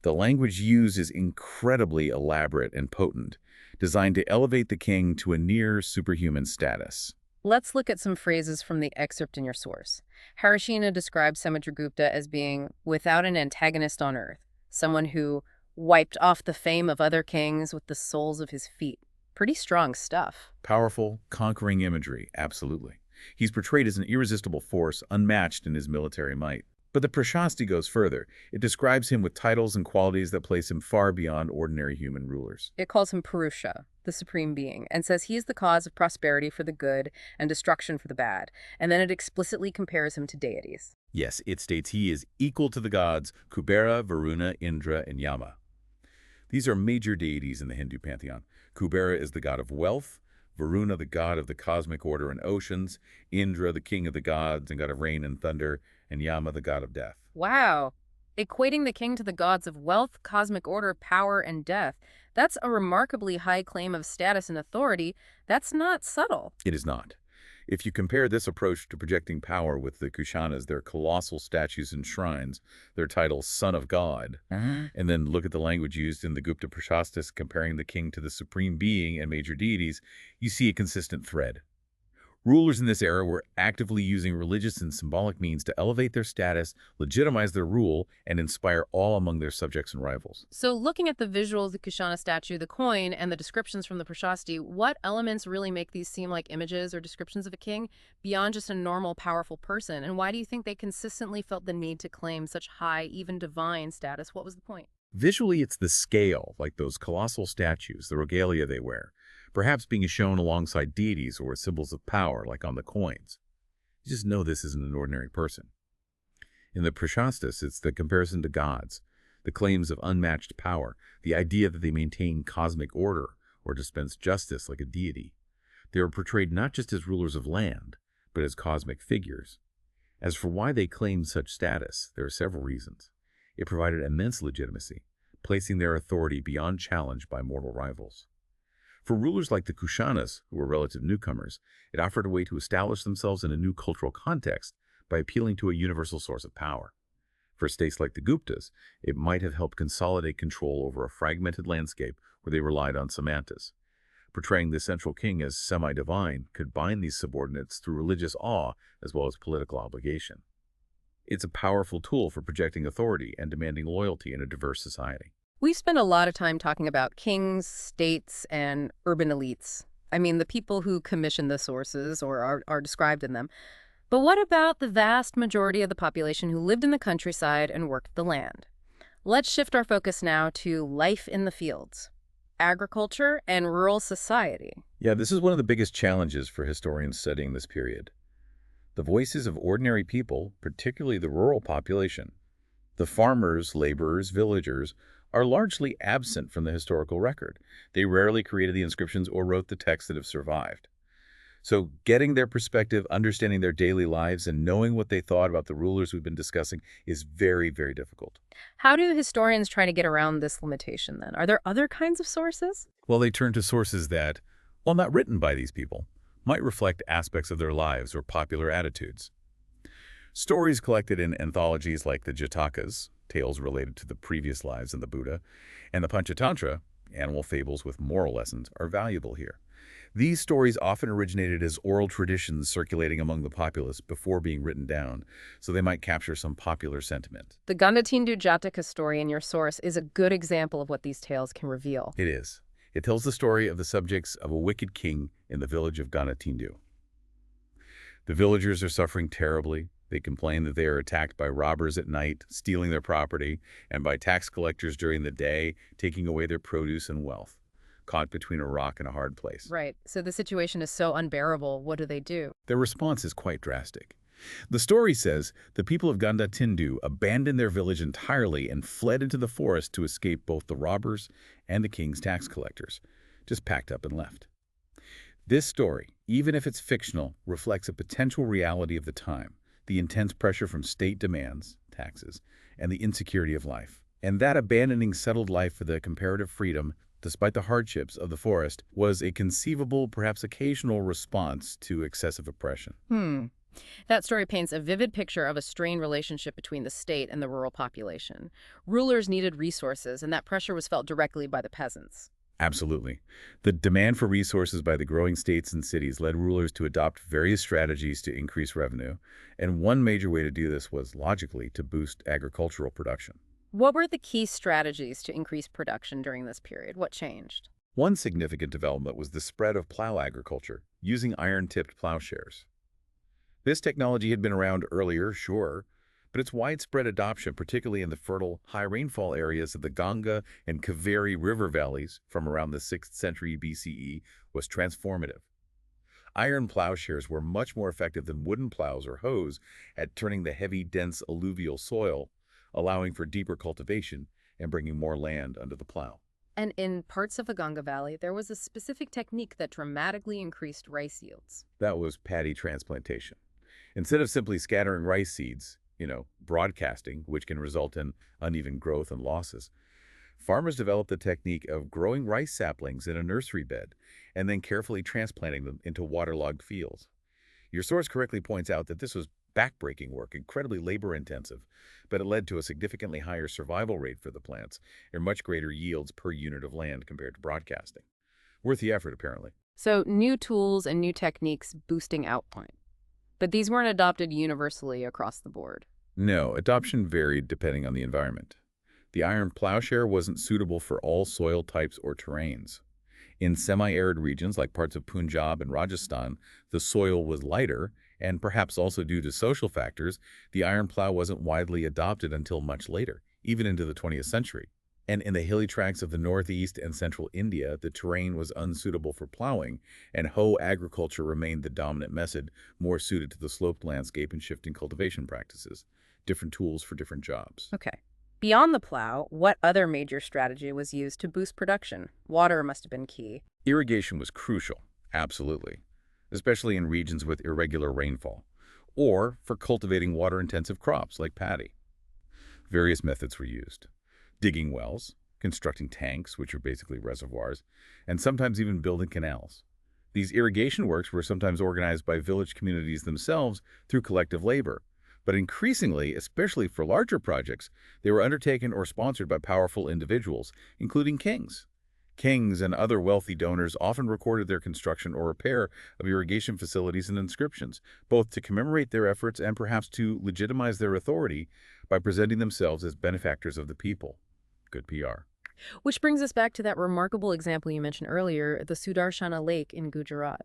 The language used is incredibly elaborate and potent, designed to elevate the king to a near superhuman status. Let's look at some phrases from the excerpt in your source. Harishina describes Samudragupta as being without an antagonist on earth, someone who wiped off the fame of other kings with the soles of his feet. Pretty strong stuff. Powerful, conquering imagery, absolutely. He's portrayed as an irresistible force, unmatched in his military might. But the Prashasti goes further. It describes him with titles and qualities that place him far beyond ordinary human rulers. It calls him Purusha, the supreme being, and says he is the cause of prosperity for the good and destruction for the bad. And then it explicitly compares him to deities. Yes, it states he is equal to the gods Kubera, Varuna, Indra, and Yama. These are major deities in the Hindu pantheon. Kubera is the god of wealth, Varuna the god of the cosmic order and oceans, Indra the king of the gods and god of rain and thunder, and Yama the god of death. Wow. Equating the king to the gods of wealth, cosmic order, power, and death. That's a remarkably high claim of status and authority. That's not subtle. It is not. If you compare this approach to projecting power with the Kushanas, their colossal statues and shrines, their title Son of God, and then look at the language used in the Gupta Prashastis comparing the king to the supreme being and major deities, you see a consistent thread. Rulers in this era were actively using religious and symbolic means to elevate their status, legitimize their rule, and inspire awe among their subjects and rivals. So looking at the visuals, the Kushana statue, the coin, and the descriptions from the Prashasti, what elements really make these seem like images or descriptions of a king beyond just a normal, powerful person? And why do you think they consistently felt the need to claim such high, even divine status? What was the point? Visually, it's the scale, like those colossal statues, the regalia they wear, perhaps being shown alongside deities or symbols of power, like on the coins. You just know this isn't an ordinary person. In the Prashastis, it's the comparison to gods, the claims of unmatched power, the idea that they maintain cosmic order or dispense justice like a deity. They are portrayed not just as rulers of land, but as cosmic figures. As for why they claim such status, there are several reasons. It provided immense legitimacy, placing their authority beyond challenge by mortal rivals. For rulers like the Kushanas, who were relative newcomers, it offered a way to establish themselves in a new cultural context by appealing to a universal source of power. For states like the Guptas, it might have helped consolidate control over a fragmented landscape where they relied on Samantas. Portraying the central king as semi-divine could bind these subordinates through religious awe as well as political obligation. It's a powerful tool for projecting authority and demanding loyalty in a diverse society. We spend a lot of time talking about kings, states, and urban elites. I mean, the people who commission the sources or are described in them. But what about the vast majority of the population who lived in the countryside and worked the land? Let's shift our focus now to life in the fields, agriculture, and rural society. Yeah, this is one of the biggest challenges for historians studying this period. The voices of ordinary people, particularly the rural population, the farmers, laborers, villagers, are largely absent from the historical record. They rarely created the inscriptions or wrote the texts that have survived. So getting their perspective, understanding their daily lives, and knowing what they thought about the rulers we've been discussing is very, very difficult. How do historians try to get around this limitation then? Are there other kinds of sources? Well, they turn to sources that, while not written by these people, might reflect aspects of their lives or popular attitudes. Stories collected in anthologies like the Jatakas, tales related to the previous lives of the Buddha, and the Panchatantra, animal fables with moral lessons, are valuable here. These stories often originated as oral traditions circulating among the populace before being written down, so they might capture some popular sentiment. The Gandatindu Jataka story in your source is a good example of what these tales can reveal. It is. It tells the story of the subjects of a wicked king in the village of Gandatindu. The villagers are suffering terribly. They complain that they are attacked by robbers at night, stealing their property, and by tax collectors during the day, taking away their produce and wealth, caught between a rock and a hard place. Right. So the situation is so unbearable. What do? Their response is quite drastic. The story says the people of Gandatindu abandoned their village entirely and fled into the forest to escape both the robbers and the king's tax collectors, just packed up and left. This story, even if it's fictional, reflects a potential reality of the time, the intense pressure from state demands, taxes, and the insecurity of life. And that abandoning settled life for the comparative freedom, despite the hardships of the forest, was a conceivable, perhaps occasional response to excessive oppression. That story paints a vivid picture of a strained relationship between the state and the rural population. Rulers needed resources, and that pressure was felt directly by the peasants. Absolutely. The demand for resources by the growing states and cities led rulers to adopt various strategies to increase revenue, and one major way to do this was, logically, to boost agricultural production. What were the key strategies to increase production during this period? What changed? One significant development was the spread of plow agriculture, using iron-tipped plowshares. This technology had been around earlier, sure, but its widespread adoption, particularly in the fertile, high-rainfall areas of the Ganga and Kaveri river valleys from around the 6th century BCE, was transformative. Iron plowshares were much more effective than wooden plows or hoes at turning the heavy, dense alluvial soil, allowing for deeper cultivation and bringing more land under the plow. And in parts of the Ganga Valley, there was a specific technique that dramatically increased rice yields. That was paddy transplantation. Instead of simply scattering rice seeds, broadcasting, which can result in uneven growth and losses, farmers developed the technique of growing rice saplings in a nursery bed and then carefully transplanting them into waterlogged fields. Your source correctly points out that this was backbreaking work, incredibly labor-intensive, but it led to a significantly higher survival rate for the plants and much greater yields per unit of land compared to broadcasting. Worth the effort, apparently. So new tools and new techniques boosting output. But these weren't adopted universally across the board. No, adoption varied depending on the environment. The iron plowshare wasn't suitable for all soil types or terrains. In semi-arid regions like parts of Punjab and Rajasthan, the soil was lighter, and perhaps also due to social factors, the iron plow wasn't widely adopted until much later, even into the 20th century. And in the hilly tracts of the northeast and central India, the terrain was unsuitable for plowing, and hoe agriculture remained the dominant method, more suited to the sloped landscape and shifting cultivation practices. Different tools for different jobs. Okay. Beyond the plow, what other major strategy was used to boost production? Water must have been key. Irrigation was crucial, absolutely, especially in regions with irregular rainfall, or for cultivating water-intensive crops like paddy. Various methods were used. Digging wells, constructing tanks, which are basically reservoirs, and sometimes even building canals. These irrigation works were sometimes organized by village communities themselves through collective labor, but increasingly, especially for larger projects, they were undertaken or sponsored by powerful individuals, including kings. Kings and other wealthy donors often recorded their construction or repair of irrigation facilities and inscriptions, both to commemorate their efforts and perhaps to legitimize their authority by presenting themselves as benefactors of the people. Good PR. Which brings us back to that remarkable example you mentioned earlier, the Sudarshana Lake in Gujarat.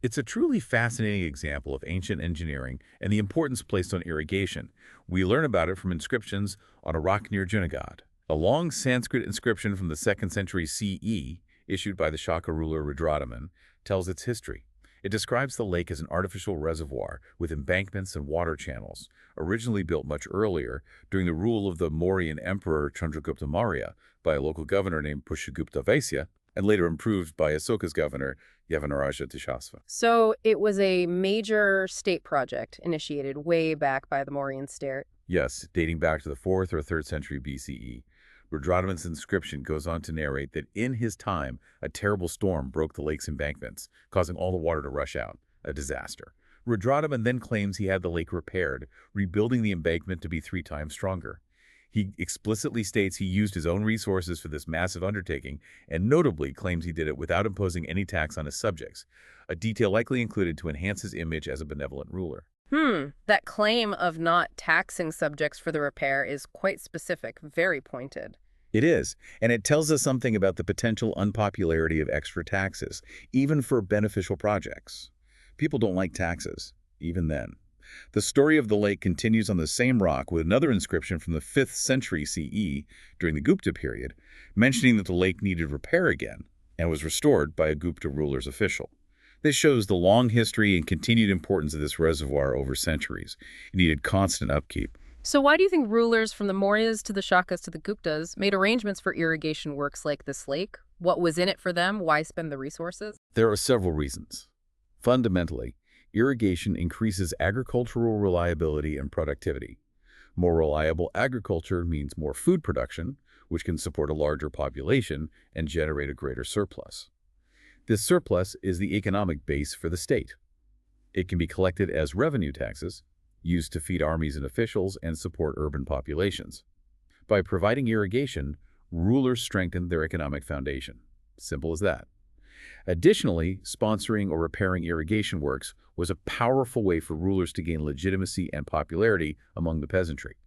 It's a truly fascinating example of ancient engineering and the importance placed on irrigation. We learn about it from inscriptions on a rock near Junagadh. A long Sanskrit inscription from the 2nd century CE, issued by the Shaka ruler Rudradaman, tells its history. It describes the lake as an artificial reservoir with embankments and water channels, originally built much earlier during the rule of the Mauryan emperor Chandragupta Maurya by a local governor named Pushyagupta Vaisya, and later improved by Asoka's governor, Yavanaraja Tishasva. So it was a major state project initiated way back by the Mauryan state. Yes, dating back to the 4th or 3rd century BCE. Rudradaman's inscription goes on to narrate that in his time, a terrible storm broke the lake's embankments, causing all the water to rush out, a disaster. Rudradaman then claims he had the lake repaired, rebuilding the embankment to be 3 times stronger. He explicitly states he used his own resources for this massive undertaking, and notably claims he did it without imposing any tax on his subjects, a detail likely included to enhance his image as a benevolent ruler. That claim of not taxing subjects for the repair is quite specific, very pointed. It is, and it tells us something about the potential unpopularity of extra taxes, even for beneficial projects. People don't like taxes, even then. The story of the lake continues on the same rock with another inscription from the 5th century CE during the Gupta period, mentioning that the lake needed repair again and was restored by a Gupta ruler's official. This shows the long history and continued importance of this reservoir over centuries. It needed constant upkeep. So why do you think rulers from the Mauryas to the Shakas to the Guptas made arrangements for irrigation works like this lake? What was in it for them? Why spend the resources? There are several reasons. Fundamentally, irrigation increases agricultural reliability and productivity. More reliable agriculture means more food production, which can support a larger population and generate a greater surplus. This surplus is the economic base for the state. It can be collected as revenue taxes, used to feed armies and officials and support urban populations. By providing irrigation, rulers strengthen their economic foundation. Simple as that. Additionally, sponsoring or repairing irrigation works was a powerful way for rulers to gain legitimacy and popularity among the peasantry.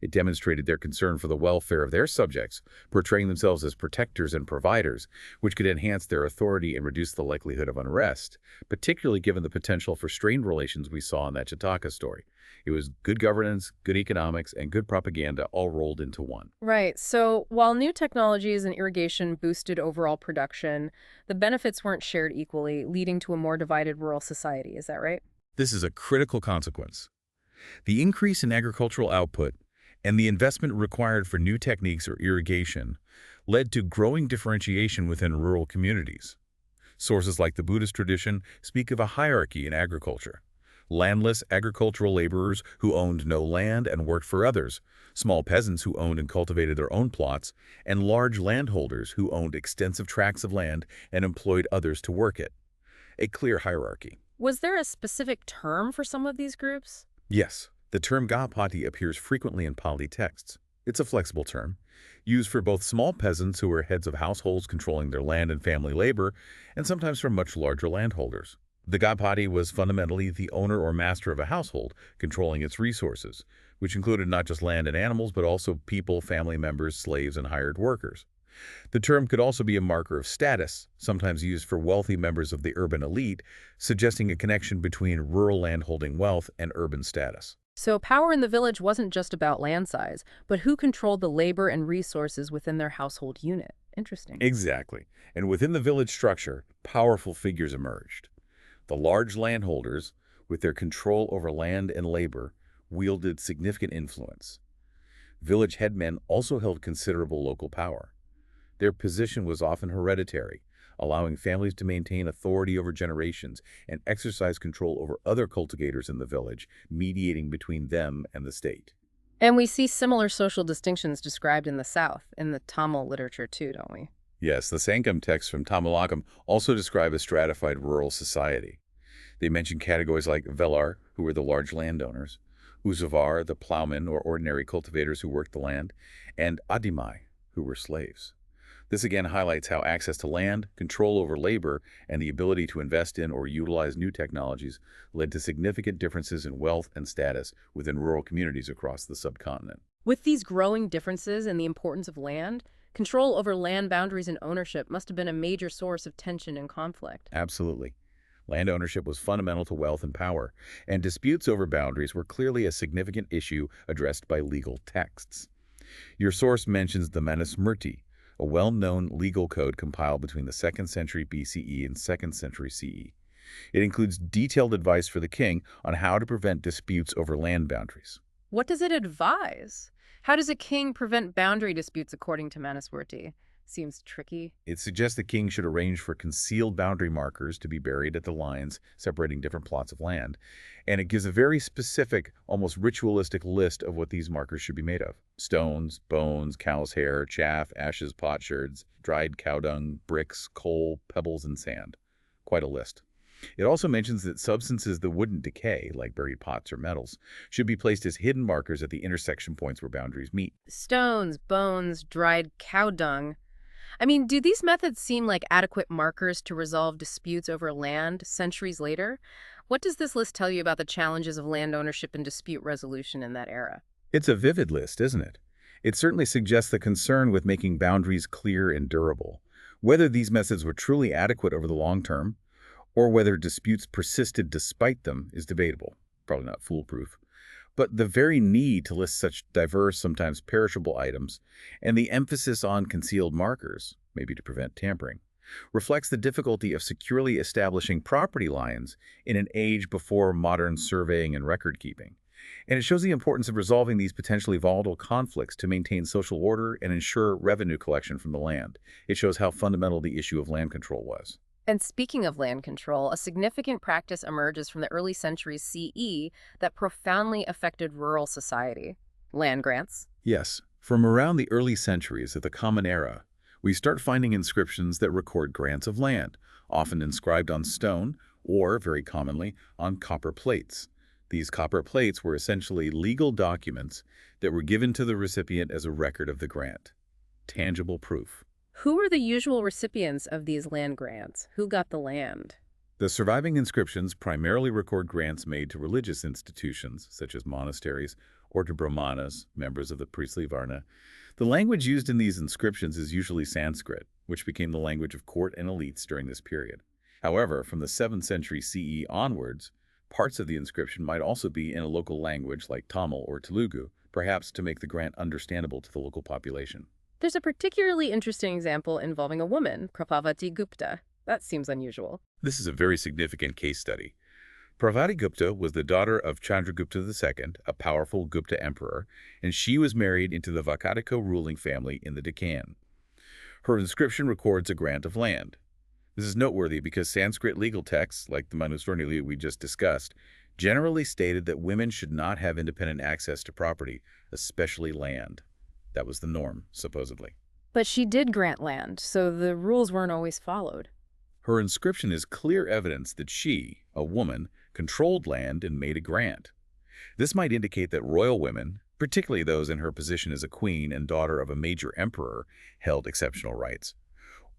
It demonstrated their concern for the welfare of their subjects, portraying themselves as protectors and providers, which could enhance their authority and reduce the likelihood of unrest, particularly given the potential for strained relations we saw in that Jataka story. It was good governance, good economics, and good propaganda all rolled into one. Right. So while new technologies and irrigation boosted overall production, the benefits weren't shared equally, leading to a more divided rural society. Is that right? This is a critical consequence. The increase in agricultural output and the investment required for new techniques or irrigation led to growing differentiation within rural communities. Sources like the Buddhist tradition speak of a hierarchy in agriculture. Landless agricultural laborers who owned no land and worked for others, small peasants who owned and cultivated their own plots, and large landholders who owned extensive tracts of land and employed others to work it. A clear hierarchy. Was there a specific term for some of these groups? Yes, the term Gahapati appears frequently in Pali texts. It's a flexible term, used for both small peasants who were heads of households controlling their land and family labor, and sometimes for much larger landholders. The Gahapati was fundamentally the owner or master of a household, controlling its resources, which included not just land and animals, but also people, family members, slaves, and hired workers. The term could also be a marker of status, sometimes used for wealthy members of the urban elite, suggesting a connection between rural landholding wealth and urban status. So power in the village wasn't just about land size, but who controlled the labor and resources within their household unit. Interesting. Exactly. And within the village structure, powerful figures emerged. The large landholders, with their control over land and labor, wielded significant influence. Village headmen also held considerable local power. Their position was often hereditary, allowing families to maintain authority over generations and exercise control over other cultivators in the village, mediating between them and the state. And we see similar social distinctions described in the South, in the Tamil literature too, don't we? Yes, the Sangam texts from Tamilakam also describe a stratified rural society. They mention categories like Velar, who were the large landowners, Uzavar, the plowmen or ordinary cultivators who worked the land, and Adimai, who were slaves. This again highlights how access to land, control over labor, and the ability to invest in or utilize new technologies led to significant differences in wealth and status within rural communities across the subcontinent. With these growing differences in the importance of land, control over land boundaries and ownership must have been a major source of tension and conflict. Absolutely. Land ownership was fundamental to wealth and power, and disputes over boundaries were clearly a significant issue addressed by legal texts. Your source mentions the Manusmriti, a well-known legal code compiled between the 2nd century BCE and 2nd century CE. It includes detailed advice for the king on how to prevent disputes over land boundaries. What does it advise? How does a king prevent boundary disputes according to Manusmriti? Seems tricky. It suggests the king should arrange for concealed boundary markers to be buried at the lines separating different plots of land, and it gives a very specific, almost ritualistic list of what these markers should be made of. Stones, bones, cow's hair, chaff, ashes, potsherds, dried cow dung, bricks, coal, pebbles, and sand. Quite a list. It also mentions that substances that wouldn't decay, like buried pots or metals, should be placed as hidden markers at the intersection points where boundaries meet. Stones, bones, dried cow dung. I mean, do these methods seem like adequate markers to resolve disputes over land centuries later? What does this list tell you about the challenges of land ownership and dispute resolution in that era? It's a vivid list, isn't it? It certainly suggests the concern with making boundaries clear and durable. Whether these methods were truly adequate over the long term, or whether disputes persisted despite them, is debatable. Probably not foolproof. But the very need to list such diverse, sometimes perishable items, and the emphasis on concealed markers, maybe to prevent tampering, reflects the difficulty of securely establishing property lines in an age before modern surveying and record-keeping. And it shows the importance of resolving these potentially volatile conflicts to maintain social order and ensure revenue collection from the land. It shows how fundamental the issue of land control was. And speaking of land control, a significant practice emerges from the early centuries CE that profoundly affected rural society: land grants. Yes, from around the early centuries of the Common Era, we start finding inscriptions that record grants of land, often inscribed on stone or, very commonly, on copper plates. These copper plates were essentially legal documents that were given to the recipient as a record of the grant. Tangible proof. Who were the usual recipients of these land grants? Who got the land? The surviving inscriptions primarily record grants made to religious institutions, such as monasteries or to Brahmanas, members of the priestly Varna. The language used in these inscriptions is usually Sanskrit, which became the language of court and elites during this period. However, from the 7th century CE onwards, parts of the inscription might also be in a local language like Tamil or Telugu, perhaps to make the grant understandable to the local population. There's a particularly interesting example involving a woman, Prabhavati Gupta. That seems unusual. This is a very significant case study. Prabhavati Gupta was the daughter of Chandragupta II, a powerful Gupta emperor, and she was married into the Vakatiko ruling family in the Deccan. Her inscription records a grant of land. This is noteworthy because Sanskrit legal texts, like the Manusvarnili we just discussed, generally stated that women should not have independent access to property, especially land. That was the norm, supposedly. But she did grant land, so the rules weren't always followed. Her inscription is clear evidence that she, a woman, controlled land and made a grant. This might indicate that royal women, particularly those in her position as a queen and daughter of a major emperor, held exceptional rights.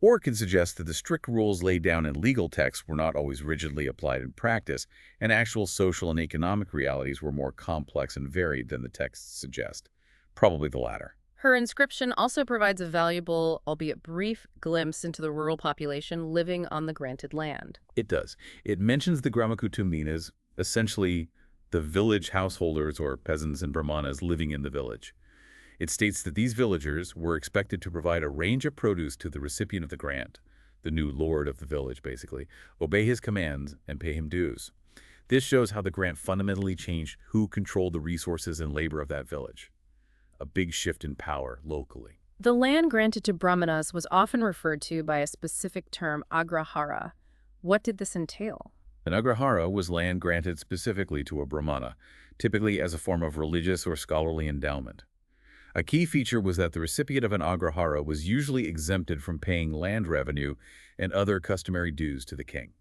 Or it can suggest that the strict rules laid down in legal texts were not always rigidly applied in practice, and actual social and economic realities were more complex and varied than the texts suggest. Probably the latter. Her inscription also provides a valuable, albeit brief, glimpse into the rural population living on the granted land. It does. It mentions the Gramakutuminas, essentially the village householders or peasants and Brahmanas living in the village. It states that these villagers were expected to provide a range of produce to the recipient of the grant, the new lord of the village basically, obey his commands and pay him dues. This shows how the grant fundamentally changed who controlled the resources and labor of that village. A big shift in power locally. The land granted to Brahmanas was often referred to by a specific term, agrahara. What did this entail? An agrahara was land granted specifically to a Brahmana, typically as a form of religious or scholarly endowment. A key feature was that the recipient of an agrahara was usually exempted from paying land revenue and other customary dues to the king.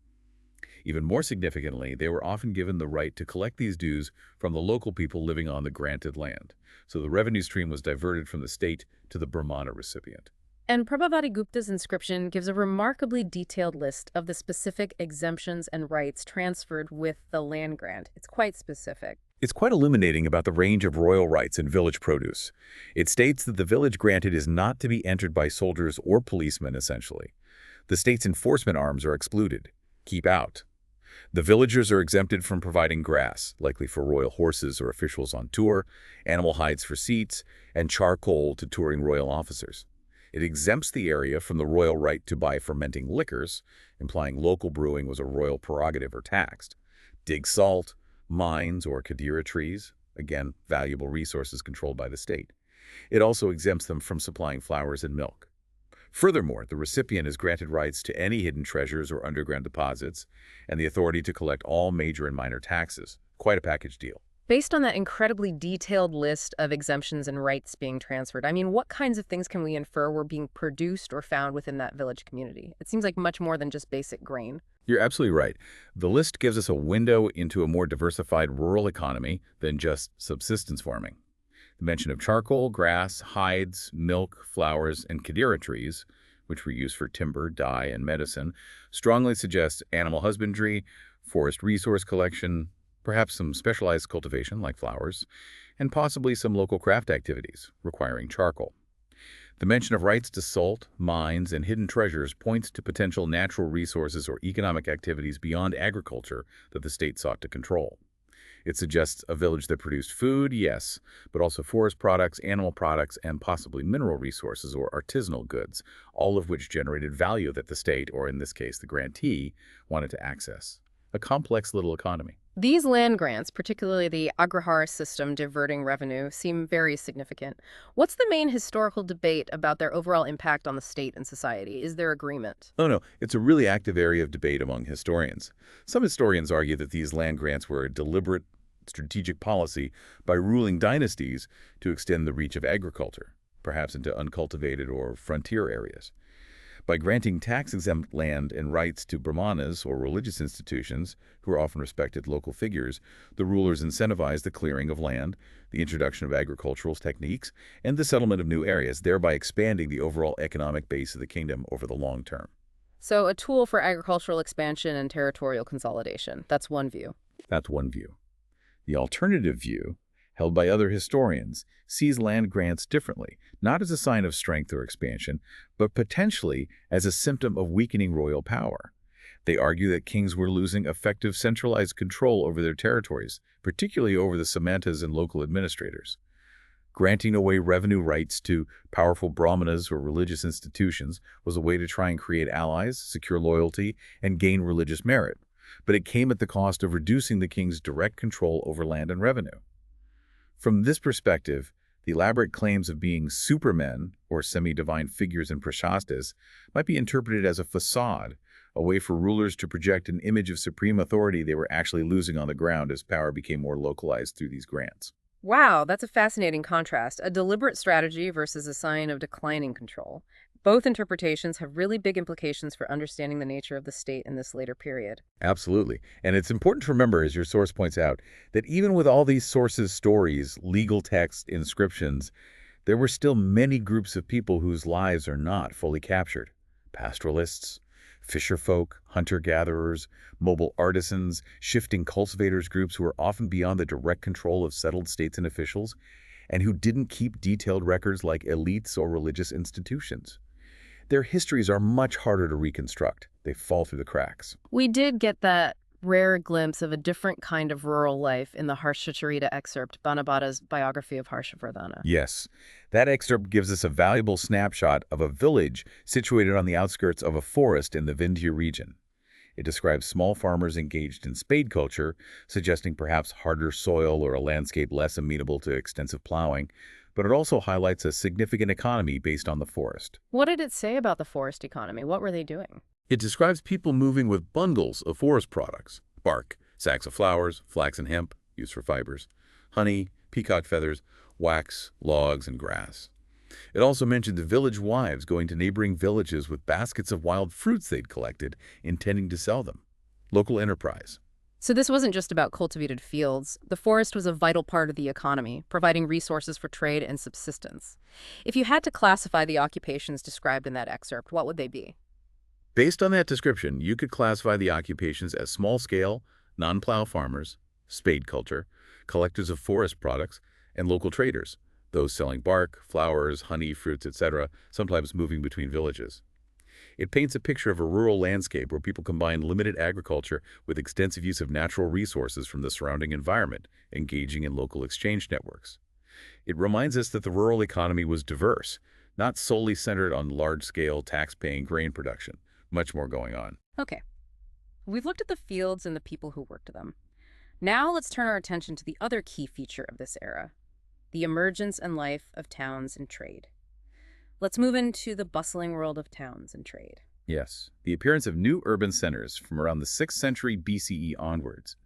Even more significantly, they were often given the right to collect these dues from the local people living on the granted land. So the revenue stream was diverted from the state to the Brahmana recipient. And Prabhavati Gupta's inscription gives a remarkably detailed list of the specific exemptions and rights transferred with the land grant. It's quite specific. It's quite illuminating about the range of royal rights in village produce. It states that the village granted is not to be entered by soldiers or policemen, essentially. The state's enforcement arms are excluded. Keep out. The villagers are exempted from providing grass, likely for royal horses or officials on tour, animal hides for seats, and charcoal to touring royal officers. It exempts the area from the royal right to buy fermenting liquors, implying local brewing was a royal prerogative or taxed. Dig salt, mines, or kadira trees, again, valuable resources controlled by the state. It also exempts them from supplying flowers and milk. Furthermore, the recipient is granted rights to any hidden treasures or underground deposits, and the authority to collect all major and minor taxes. Quite a package deal. Based on that incredibly detailed list of exemptions and rights being transferred, I mean, what kinds of things can we infer were being produced or found within that village community? It seems like much more than just basic grain. You're absolutely right. The list gives us a window into a more diversified rural economy than just subsistence farming. The mention of charcoal, grass, hides, milk, flowers, and kadira trees, which were used for timber, dye, and medicine, strongly suggests animal husbandry, forest resource collection, perhaps some specialized cultivation like flowers, and possibly some local craft activities requiring charcoal. The mention of rights to salt, mines, and hidden treasures points to potential natural resources or economic activities beyond agriculture that the state sought to control. It suggests a village that produced food, yes, but also forest products, animal products, and possibly mineral resources or artisanal goods, all of which generated value that the state, or in this case the grantee, wanted to access. A complex little economy. These land grants, particularly the agrahara system diverting revenue, seem very significant. What's the main historical debate about their overall impact on the state and society? Is there agreement? Oh no, it's a really active area of debate among historians. Some historians argue that these land grants were a deliberate strategic policy by ruling dynasties to extend the reach of agriculture, perhaps into uncultivated or frontier areas. By granting tax-exempt land and rights to Brahmanas or religious institutions, who are often respected local figures, the rulers incentivized the clearing of land, the introduction of agricultural techniques, and the settlement of new areas, thereby expanding the overall economic base of the kingdom over the long term. So a tool for agricultural expansion and territorial consolidation. That's one view. That's one view. The alternative view held by other historians, sees land grants differently, not as a sign of strength or expansion, but potentially as a symptom of weakening royal power. They argue that kings were losing effective centralized control over their territories, particularly over the samantas and local administrators. Granting away revenue rights to powerful brahmanas or religious institutions was a way to try and create allies, secure loyalty, and gain religious merit, but it came at the cost of reducing the king's direct control over land and revenue. From this perspective, the elaborate claims of being supermen or semi-divine figures in prashastas might be interpreted as a facade, a way for rulers to project an image of supreme authority they were actually losing on the ground as power became more localized through these grants. Wow, that's a fascinating contrast. A deliberate strategy versus a sign of declining control. Both interpretations have really big implications for understanding the nature of the state in this later period. Absolutely. And it's important to remember, as your source points out, that even with all these sources, stories, legal texts, inscriptions, there were still many groups of people whose lives are not fully captured. Pastoralists, fisherfolk, hunter-gatherers, mobile artisans, shifting cultivators groups who are often beyond the direct control of settled states and officials, and who didn't keep detailed records like elites or religious institutions. Their histories are much harder to reconstruct. They fall through the cracks. We did get that rare glimpse of a different kind of rural life in the Harsha excerpt, Banabhata's biography of Harshavardhana. Yes, that excerpt gives us a valuable snapshot of a village situated on the outskirts of a forest in the Vindhya region. It describes small farmers engaged in spade culture, suggesting perhaps harder soil or a landscape less amenable to extensive plowing, but it also highlights a significant economy based on the forest. What did it say about the forest economy? What were they doing? It describes people moving with bundles of forest products: bark, sacks of flowers, flax and hemp, used for fibers, honey, peacock feathers, wax, logs, and grass. It also mentioned the village wives going to neighboring villages with baskets of wild fruits they'd collected, intending to sell them. Local enterprise. So this wasn't just about cultivated fields. The forest was a vital part of the economy, providing resources for trade and subsistence. If you had to classify the occupations described in that excerpt, what would they be? Based on that description, you could classify the occupations as small-scale, non-plow farmers, spade culture, collectors of forest products, and local traders, those selling bark, flowers, honey, fruits, etc., sometimes moving between villages. It paints a picture of a rural landscape where people combine limited agriculture with extensive use of natural resources from the surrounding environment, engaging in local exchange networks. It reminds us that the rural economy was diverse, not solely centered on large-scale, tax-paying grain production. Much more going on. Okay. We've looked at the fields and the people who worked them. Now let's turn our attention to the other key feature of this era, the emergence and life of towns and trade. Let's move into the bustling world of towns and trade. Yes, the appearance of new urban centers from around the 6th century BCE onwards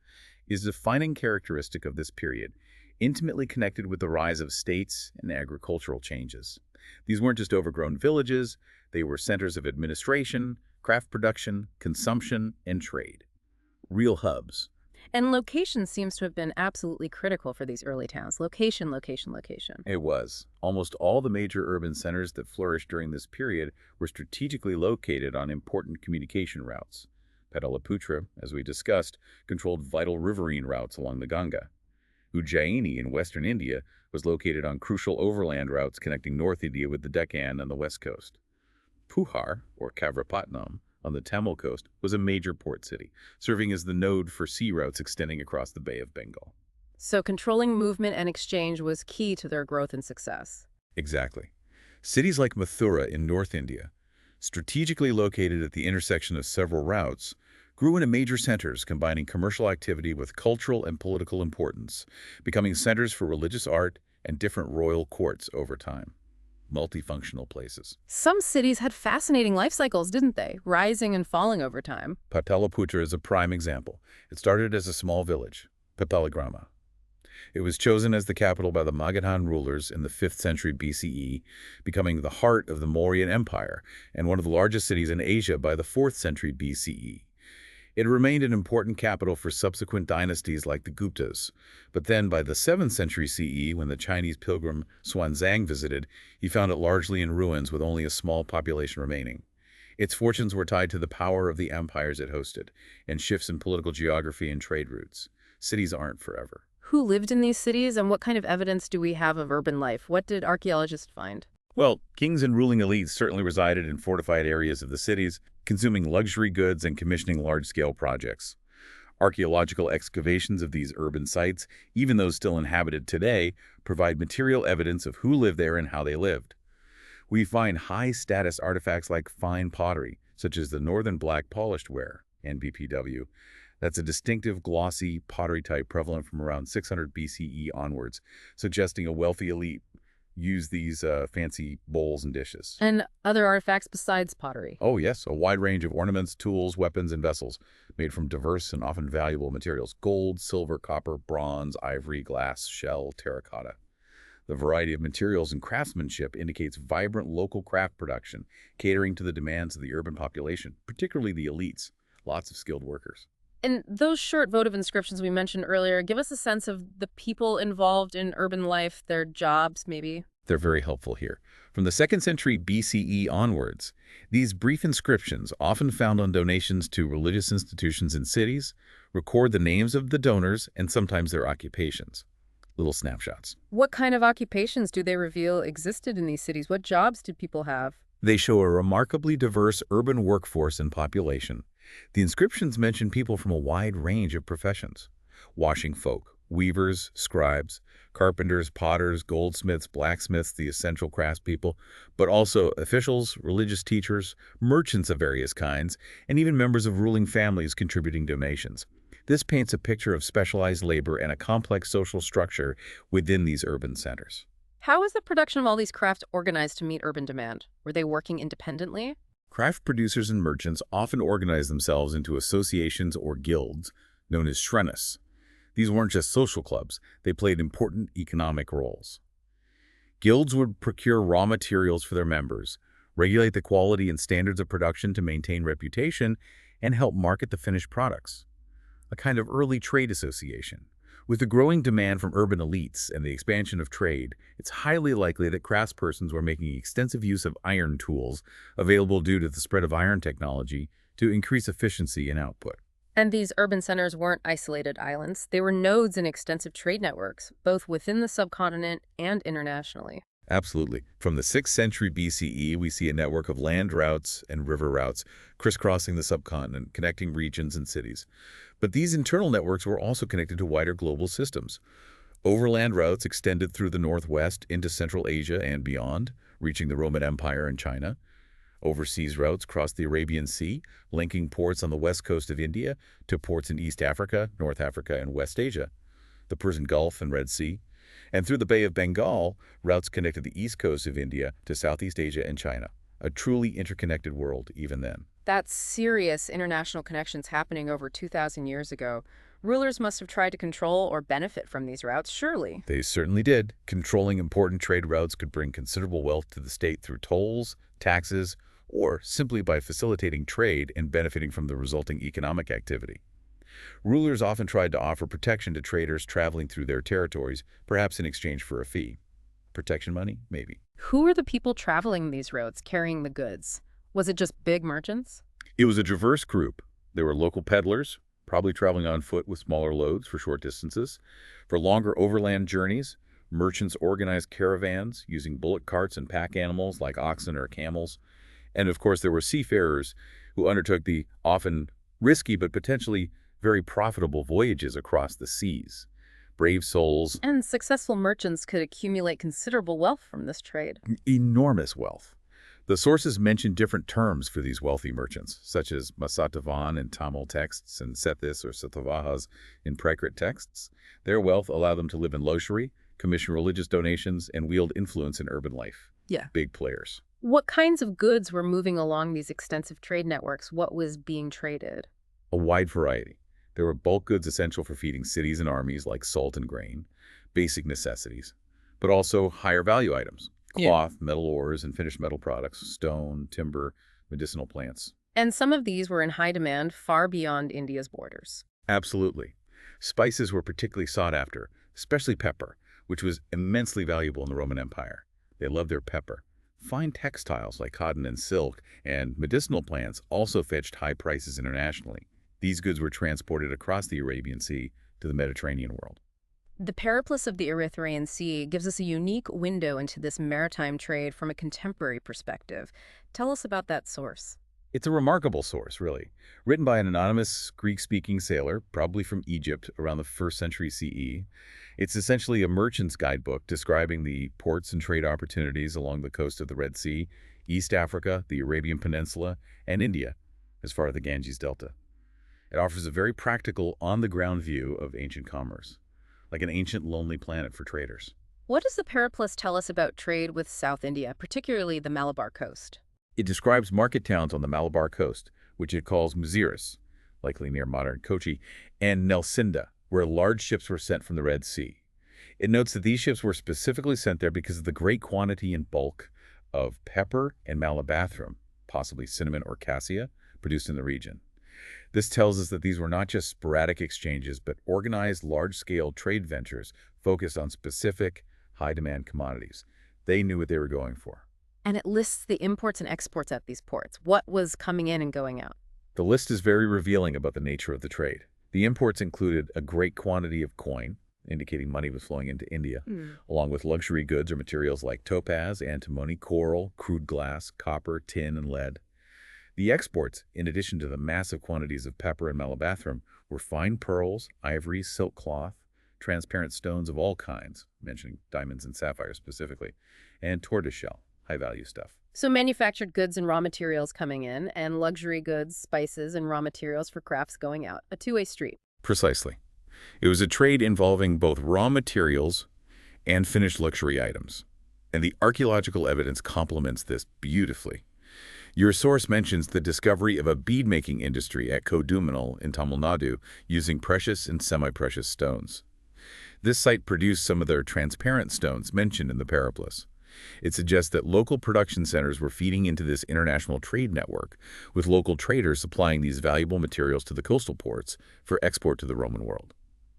is a defining characteristic of this period, intimately connected with the rise of states and agricultural changes. These weren't just overgrown villages, they were centers of administration, craft production, consumption, and trade. Real hubs. And location seems to have been absolutely critical for these early towns. Location, location, location. It was. Almost all the major urban centers that flourished during this period were strategically located on important communication routes. Pataliputra, as we discussed, controlled vital riverine routes along the Ganga. Ujjaini in western India was located on crucial overland routes connecting North India with the Deccan and the west coast. Puhar, or Kavrapatnam, on the Tamil coast, was a major port city, serving as the node for sea routes extending across the Bay of Bengal. So controlling movement and exchange was key to their growth and success. Exactly. Cities like Mathura in North India, strategically located at the intersection of several routes, grew into major centers combining commercial activity with cultural and political importance, becoming centers for religious art and different royal courts over time. Multifunctional places. Some cities had fascinating life cycles, didn't they? Rising and falling over time. Pataliputra is a prime example. It started as a small village, Papaligrama. It was chosen as the capital by the Magadhan rulers in the 5th century BCE, becoming the heart of the Mauryan Empire and one of the largest cities in Asia by the 4th century BCE. It remained an important capital for subsequent dynasties like the Guptas, but then by the 7th century CE, when the Chinese pilgrim Xuanzang visited, he found it largely in ruins with only a small population remaining. Its fortunes were tied to the power of the empires it hosted, and shifts in political geography and trade routes. Cities aren't forever. Who lived in these cities, and what kind of evidence do we have of urban life? What did archaeologists find? Well, kings and ruling elites certainly resided in fortified areas of the cities, consuming luxury goods and commissioning large-scale projects. Archaeological excavations of these urban sites, even those still inhabited today, provide material evidence of who lived there and how they lived. We find high-status artifacts like fine pottery, such as the Northern Black Polished Ware, NBPW. That's a distinctive, glossy pottery type prevalent from around 600 BCE onwards, suggesting a wealthy elite used these fancy bowls and dishes. And other artifacts besides pottery? Oh yes, a wide range of ornaments, tools, weapons, and vessels made from diverse and often valuable materials: gold, silver, copper, bronze, ivory, glass, shell, terracotta. The variety of materials and craftsmanship indicates vibrant local craft production, catering to the demands of the urban population, particularly the elites. Lots of skilled workers. And those short votive inscriptions we mentioned earlier, give us a sense of the people involved in urban life, their jobs, maybe. They're very helpful here. From the 2nd century BCE onwards, these brief inscriptions, often found on donations to religious institutions in cities, record the names of the donors and sometimes their occupations. Little snapshots. What kind of occupations do they reveal existed in these cities? What jobs did people have? They show a remarkably diverse urban workforce and population. The inscriptions mention people from a wide range of professions: washing folk, weavers, scribes, carpenters, potters, goldsmiths, blacksmiths, the essential craftspeople, but also officials, religious teachers, merchants of various kinds, and even members of ruling families contributing donations. This paints a picture of specialized labor and a complex social structure within these urban centers. How was the production of all these crafts organized to meet urban demand? Were they working independently? Craft producers and merchants often organized themselves into associations or guilds known as shrenas. These weren't just social clubs, they played important economic roles. Guilds would procure raw materials for their members, regulate the quality and standards of production to maintain reputation, and help market the finished products. A kind of early trade association. With the growing demand from urban elites and the expansion of trade, it's highly likely that craftspersons were making extensive use of iron tools available due to the spread of iron technology to increase efficiency and output. And these urban centers weren't isolated islands. They were nodes in extensive trade networks, both within the subcontinent and internationally. Absolutely. From the 6th century BCE, we see a network of land routes and river routes crisscrossing the subcontinent, connecting regions and cities. But these internal networks were also connected to wider global systems. Overland routes extended through the northwest into Central Asia and beyond, reaching the Roman Empire and China. Overseas routes crossed the Arabian Sea, linking ports on the west coast of India to ports in East Africa, North Africa, and West Asia, the Persian Gulf and Red Sea. And through the Bay of Bengal, routes connected the east coast of India to Southeast Asia and China, a truly interconnected world even then. That's serious international connections happening over 2,000 years ago. Rulers must have tried to control or benefit from these routes, surely. They certainly did. Controlling important trade routes could bring considerable wealth to the state through tolls, taxes, or simply by facilitating trade and benefiting from the resulting economic activity. Rulers often tried to offer protection to traders traveling through their territories, perhaps in exchange for a fee. Protection money? Maybe. Who were the people traveling these roads, carrying the goods? Was it just big merchants? It was a diverse group. There were local peddlers, probably traveling on foot with smaller loads for short distances. For longer overland journeys, merchants organized caravans using bullock carts and pack animals like oxen or camels. And of course, there were seafarers who undertook the often risky but potentially very profitable voyages across the seas. Brave souls. And successful merchants could accumulate considerable wealth from this trade. Enormous wealth. The sources mention different terms for these wealthy merchants, such as Masatavan in Tamil texts and Sethis or Satavahas in Prakrit texts. Their wealth allowed them to live in luxury, commission religious donations, and wield influence in urban life. Yeah. Big players. What kinds of goods were moving along these extensive trade networks? What was being traded? A wide variety. There were bulk goods essential for feeding cities and armies like salt and grain, basic necessities, but also higher value items, cloth, metal ores, and finished metal products, stone, timber, medicinal plants. And some of these were in high demand far beyond India's borders. Absolutely. Spices were particularly sought after, especially pepper, which was immensely valuable in the Roman Empire. They loved their pepper. Fine textiles like cotton and silk and medicinal plants also fetched high prices internationally. These goods were transported across the Arabian Sea to the Mediterranean world. The Periplus of the Erythraean Sea gives us a unique window into this maritime trade from a contemporary perspective. Tell us about that source. It's a remarkable source, really. Written by an anonymous Greek-speaking sailor, probably from Egypt around the 1st century CE. It's essentially a merchant's guidebook describing the ports and trade opportunities along the coast of the Red Sea, East Africa, the Arabian Peninsula, and India, as far as the Ganges Delta. It offers a very practical, on-the-ground view of ancient commerce, like an ancient lonely planet for traders. What does the Periplus tell us about trade with South India, particularly the Malabar coast? It describes market towns on the Malabar coast, which it calls Muziris, likely near modern Kochi, and Nelsinda, where large ships were sent from the Red Sea. It notes that these ships were specifically sent there because of the great quantity and bulk of pepper and malabathrum, possibly cinnamon or cassia, produced in the region. This tells us that these were not just sporadic exchanges, but organized large-scale trade ventures focused on specific, high-demand commodities. They knew what they were going for. And it lists the imports and exports at these ports. What was coming in and going out? The list is very revealing about the nature of the trade. The imports included a great quantity of coin, indicating money was flowing into India, along with luxury goods or materials like topaz, antimony, coral, crude glass, copper, tin, and lead. The exports, in addition to the massive quantities of pepper and malabathrum, were fine pearls, ivory, silk cloth, transparent stones of all kinds, mentioning diamonds and sapphires specifically, and tortoiseshell, high-value stuff. So manufactured goods and raw materials coming in, and luxury goods, spices, and raw materials for crafts going out. A two-way street. Precisely. It was a trade involving both raw materials and finished luxury items. And the archaeological evidence complements this beautifully. Your source mentions the discovery of a bead-making industry at Kodumanal in Tamil Nadu using precious and semi-precious stones. This site produced some of their transparent stones mentioned in the Periplus. It suggests that local production centers were feeding into this international trade network, with local traders supplying these valuable materials to the coastal ports for export to the Roman world.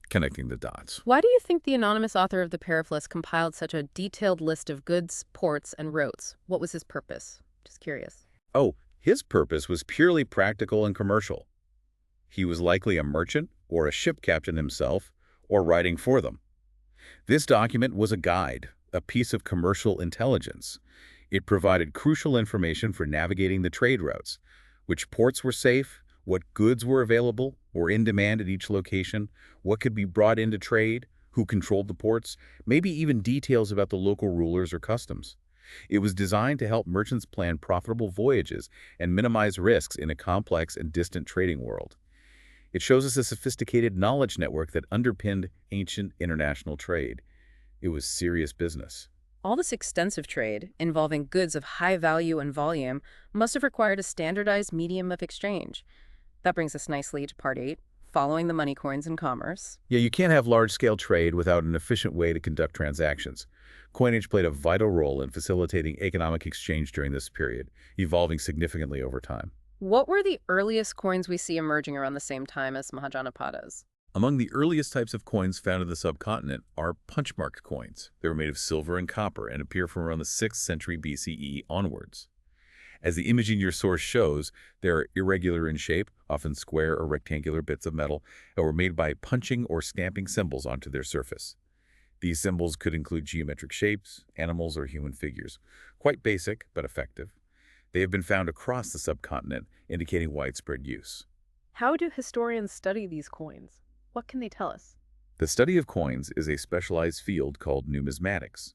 Connecting the dots. Why do you think the anonymous author of the Periplus compiled such a detailed list of goods, ports, and routes? What was his purpose? Just curious. Oh, his purpose was purely practical and commercial. He was likely a merchant or a ship captain himself, or writing for them. This document was a guide, a piece of commercial intelligence. It provided crucial information for navigating the trade routes, which ports were safe, what goods were available or in demand at each location, what could be brought into trade, who controlled the ports, maybe even details about the local rulers or customs. It was designed to help merchants plan profitable voyages and minimize risks in a complex and distant trading world. It shows us a sophisticated knowledge network that underpinned ancient international trade. It was serious business. All this extensive trade, involving goods of high value and volume, must have required a standardized medium of exchange. That brings us nicely to Part 8, following the money coins in commerce. Yeah, you can't have large-scale trade without an efficient way to conduct transactions. Coinage played a vital role in facilitating economic exchange during this period, evolving significantly over time. What were the earliest coins we see emerging around the same time as Mahajanapadas? Among the earliest types of coins found in the subcontinent are punch-marked coins. They were made of silver and copper and appear from around the 6th century BCE onwards. As the image in your source shows, they are irregular in shape, often square or rectangular bits of metal, and were made by punching or stamping symbols onto their surface. These symbols could include geometric shapes, animals, or human figures. Quite basic, but effective. They have been found across the subcontinent, indicating widespread use. How do historians study these coins? What can they tell us? The study of coins is a specialized field called numismatics.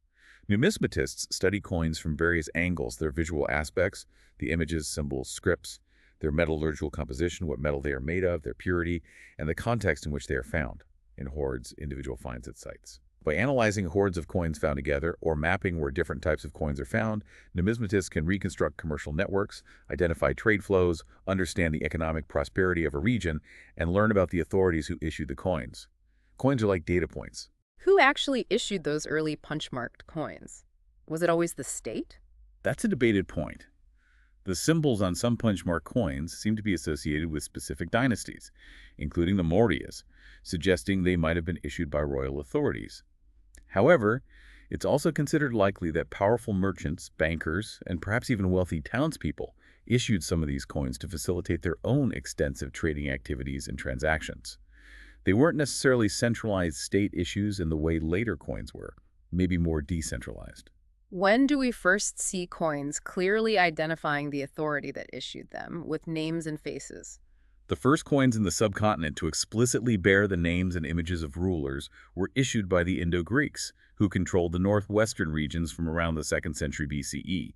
Numismatists study coins from various angles: their visual aspects, the images, symbols, scripts, their metallurgical composition, what metal they are made of, their purity, and the context in which they are found, in hoards, individual finds at sites. By analyzing hordes of coins found together, or mapping where different types of coins are found, numismatists can reconstruct commercial networks, identify trade flows, understand the economic prosperity of a region, and learn about the authorities who issued the coins. Coins are like data points. Who actually issued those early punch-marked coins? Was it always the state? That's a debated point. The symbols on some punch-marked coins seem to be associated with specific dynasties, including the Mauryas, suggesting they might have been issued by royal authorities. However, it's also considered likely that powerful merchants, bankers, and perhaps even wealthy townspeople issued some of these coins to facilitate their own extensive trading activities and transactions. They weren't necessarily centralized state issues in the way later coins were, maybe more decentralized. When do we first see coins clearly identifying the authority that issued them, with names and faces? The first coins in the subcontinent to explicitly bear the names and images of rulers were issued by the Indo-Greeks, who controlled the northwestern regions from around the 2nd century BCE.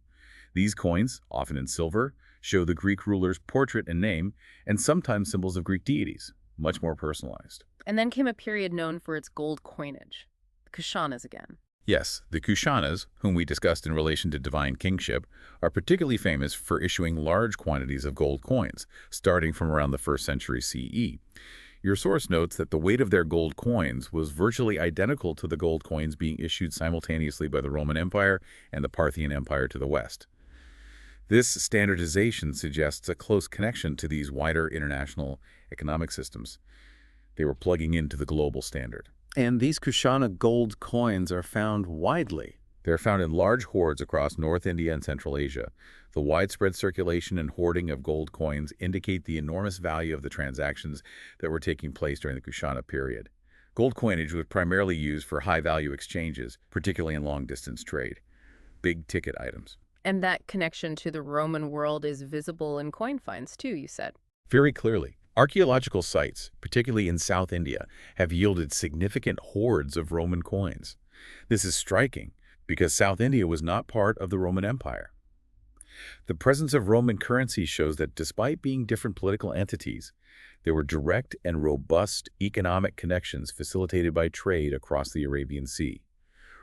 These coins, often in silver, show the Greek ruler's portrait and name, and sometimes symbols of Greek deities, much more personalized. And then came a period known for its gold coinage, the Kushanas again. Yes, the Kushanas, whom we discussed in relation to divine kingship, are particularly famous for issuing large quantities of gold coins, starting from around the 1st century CE. Your source notes that the weight of their gold coins was virtually identical to the gold coins being issued simultaneously by the Roman Empire and the Parthian Empire to the west. This standardization suggests a close connection to these wider international economic systems. They were plugging into the global standard. And these Kushana gold coins are found widely. They're found in large hoards across North India and Central Asia. The widespread circulation and hoarding of gold coins indicate the enormous value of the transactions that were taking place during the Kushana period. Gold coinage was primarily used for high-value exchanges, particularly in long-distance trade. Big-ticket items. And that connection to the Roman world is visible in coin finds too, you said. Very clearly. Archaeological sites, particularly in South India, have yielded significant hoards of Roman coins. This is striking because South India was not part of the Roman Empire. The presence of Roman currency shows that despite being different political entities, there were direct and robust economic connections facilitated by trade across the Arabian Sea.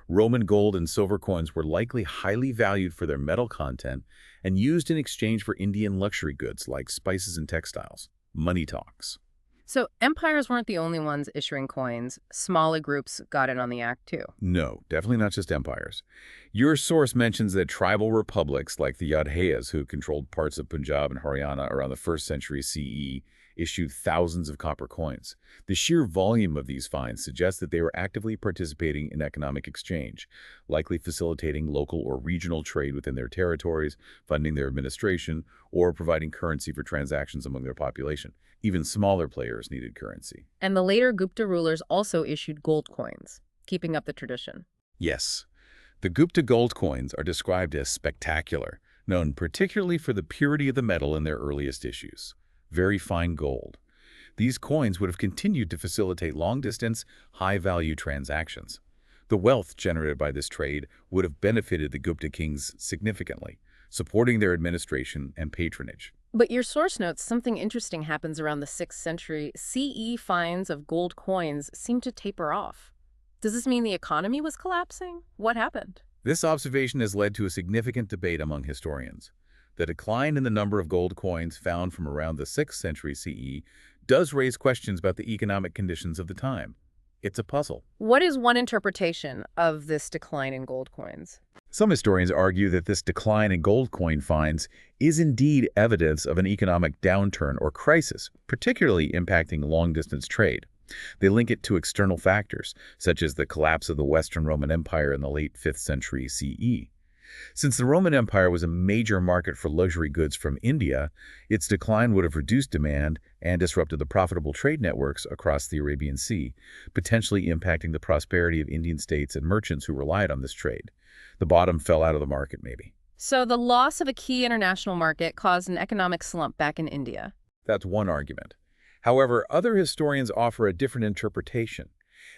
Roman gold and silver coins were likely highly valued for their metal content and used in exchange for Indian luxury goods like spices and textiles. Money talks. So empires weren't the only ones issuing coins. Smaller groups got in on the act too. No, definitely not just empires. Your source mentions that tribal republics like the Yadhayas, who controlled parts of Punjab and Haryana around the 1st century CE, issued thousands of copper coins. The sheer volume of these finds suggests that they were actively participating in economic exchange, likely facilitating local or regional trade within their territories, funding their administration, or providing currency for transactions among their population. Even smaller players needed currency. And the later Gupta rulers also issued gold coins, keeping up the tradition. Yes. The Gupta gold coins are described as spectacular, known particularly for the purity of the metal in their earliest issues. Very fine gold. These coins would have continued to facilitate long-distance, high-value transactions. The wealth generated by this trade would have benefited the Gupta kings significantly, supporting their administration and patronage. But your source notes something interesting happens around the 6th century. CE finds of gold coins seem to taper off. Does this mean the economy was collapsing? What happened? This observation has led to a significant debate among historians. The decline in the number of gold coins found from around the 6th century CE does raise questions about the economic conditions of the time. It's a puzzle. What is one interpretation of this decline in gold coins? Some historians argue that this decline in gold coin finds is indeed evidence of an economic downturn or crisis, particularly impacting long-distance trade. They link it to external factors, such as the collapse of the Western Roman Empire in the late 5th century CE. Since the Roman Empire was a major market for luxury goods from India, its decline would have reduced demand and disrupted the profitable trade networks across the Arabian Sea, potentially impacting the prosperity of Indian states and merchants who relied on this trade. The bottom fell out of the market, maybe. So the loss of a key international market caused an economic slump back in India. That's one argument. However, other historians offer a different interpretation.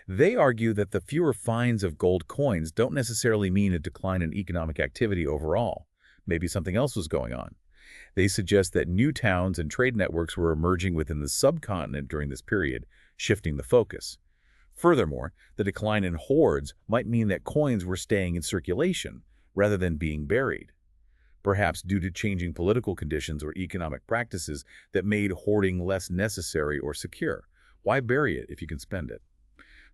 They argue that the fewer finds of gold coins don't necessarily mean a decline in economic activity overall. Maybe something else was going on. They suggest that new towns and trade networks were emerging within the subcontinent during this period, shifting the focus. Furthermore, the decline in hoards might mean that coins were staying in circulation rather than being buried, perhaps due to changing political conditions or economic practices that made hoarding less necessary or secure. Why bury it if you can spend it?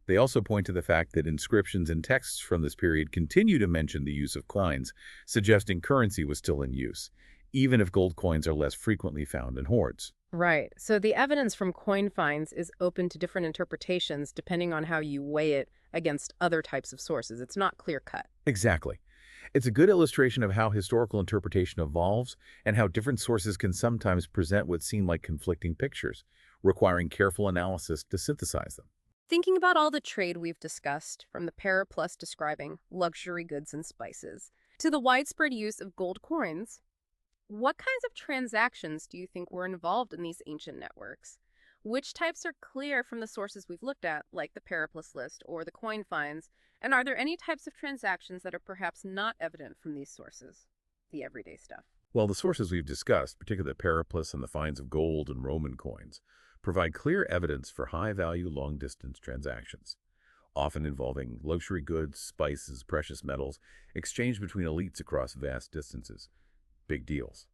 They also point to the fact that inscriptions and texts from this period continue to mention the use of coins, suggesting currency was still in use, even if gold coins are less frequently found in hoards. Right. So the evidence from coin finds is open to different interpretations depending on how you weigh it against other types of sources. It's not clear-cut. Exactly. It's a good illustration of how historical interpretation evolves and how different sources can sometimes present what seem like conflicting pictures. requiring careful analysis to synthesize them. Thinking about all the trade we've discussed, from the paraplus describing luxury goods and spices to the widespread use of gold coins, what kinds of transactions do you think were involved in these ancient networks? Which types are clear from the sources we've looked at, like the paraplus list or the coin finds? And are there any types of transactions that are perhaps not evident from these sources, the everyday stuff? Well, the sources we've discussed, particularly the paraplus and the finds of gold and Roman coins, provide clear evidence for high-value, long-distance transactions, often involving luxury goods, spices, precious metals, exchanged between elites across vast distances. Big deals.